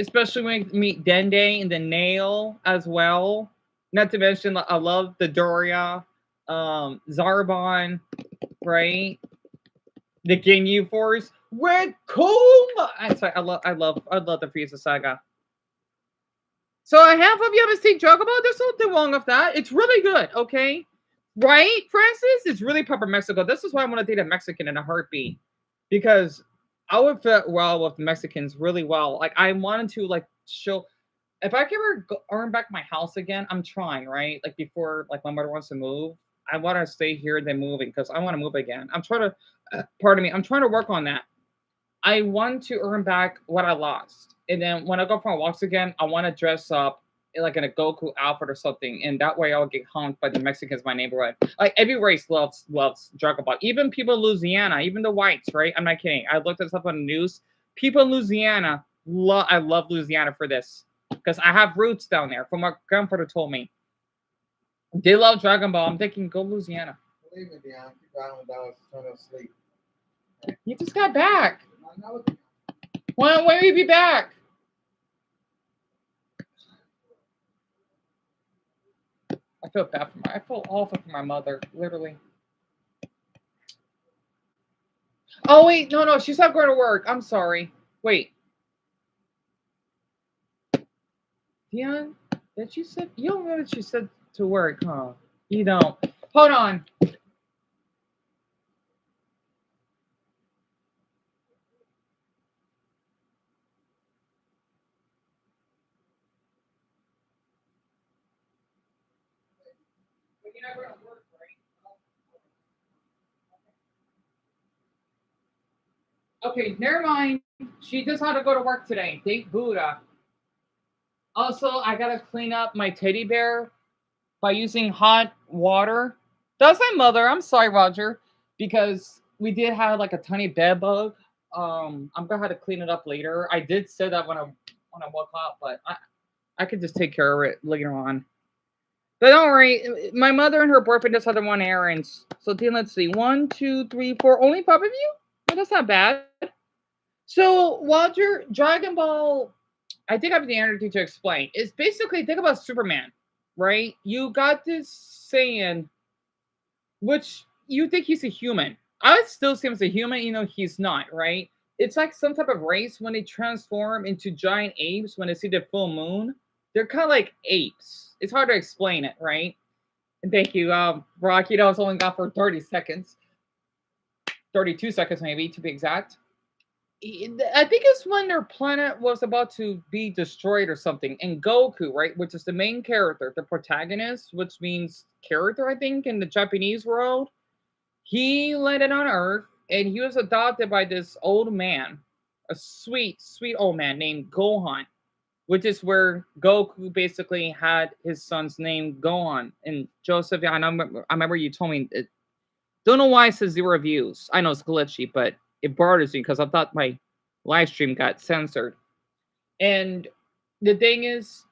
especially when you meet Dende and the Nail as well. Not to mention, I love the Doria, Zarbon, right? The Ginyu Force with Kuma. I'm sorry, I love the Frieza saga. So half of you haven't seen Dragon Ball. There's something wrong with that. It's really good, okay? Right, Francis? It's really proper Mexico. This is why I want to date a Mexican in a heartbeat. Because I would fit well with Mexicans really well. Like I wanted to like show if I can ever earn back my house again, I'm trying, right? Like before like my mother wants to move. I want to stay here than moving because I want to move again. I'm trying to pardon me, I'm trying to work on that. I want to earn back what I lost. And then when I go for walks again, I want to dress up like in a Goku outfit or something. And that way I'll get honked by the Mexicans in my neighborhood. Like every race loves Dragon Ball. Even people in Louisiana, even the whites, right? I'm not kidding. I looked this up on the news. People in Louisiana, I love Louisiana for this. Because I have roots down there from what grandfather told me. They love Dragon Ball. I'm thinking, go Louisiana. Believe me, Dion, keep riding when I was trying to sleep. You just got back. I know it. When will you be back? I feel bad for I feel awful for my mother, literally. Oh wait, no, she's not going to work. I'm sorry. Wait. Dion, did you said you don't know that she said to work, huh? You don't. Hold on. But you're not going to work, right? Okay, never mind. She just had to go to work today. Thank Buddha. Also, I gotta clean up my teddy bear by using hot water. That's my mother. I'm sorry, Roger, because we did have like a tiny bed bug. I'm gonna have to clean it up later. I did say that when I woke up, but I could just take care of it later on. But don't worry, my mother and her boyfriend just had to run errands. So then let's see, one, two, three, four, only five of you. Well, that's not bad. So Roger, Dragon Ball, I think I have the energy to explain. It's basically think about Superman, right? You got this saying, which you think he's a human. I still see him as a human, he's not, right? It's like some type of race when they transform into giant apes when they see the full moon. They're kind of like apes. It's hard to explain it, right? And thank you, Brock. It's only got for 30 seconds. 32 seconds, maybe, to be exact. I think it's when their planet was about to be destroyed or something. And Goku, right, which is the main character, the protagonist, which means character, I think, in the Japanese world, he landed on Earth and he was adopted by this old man, a sweet, sweet old man named Gohan. which is where Goku basically had his son's name go on. And Joseph, yeah, I remember you told me. Don't know why it says 0 views. I know it's glitchy, but it bothers me because I thought my live stream got censored. And the thing is,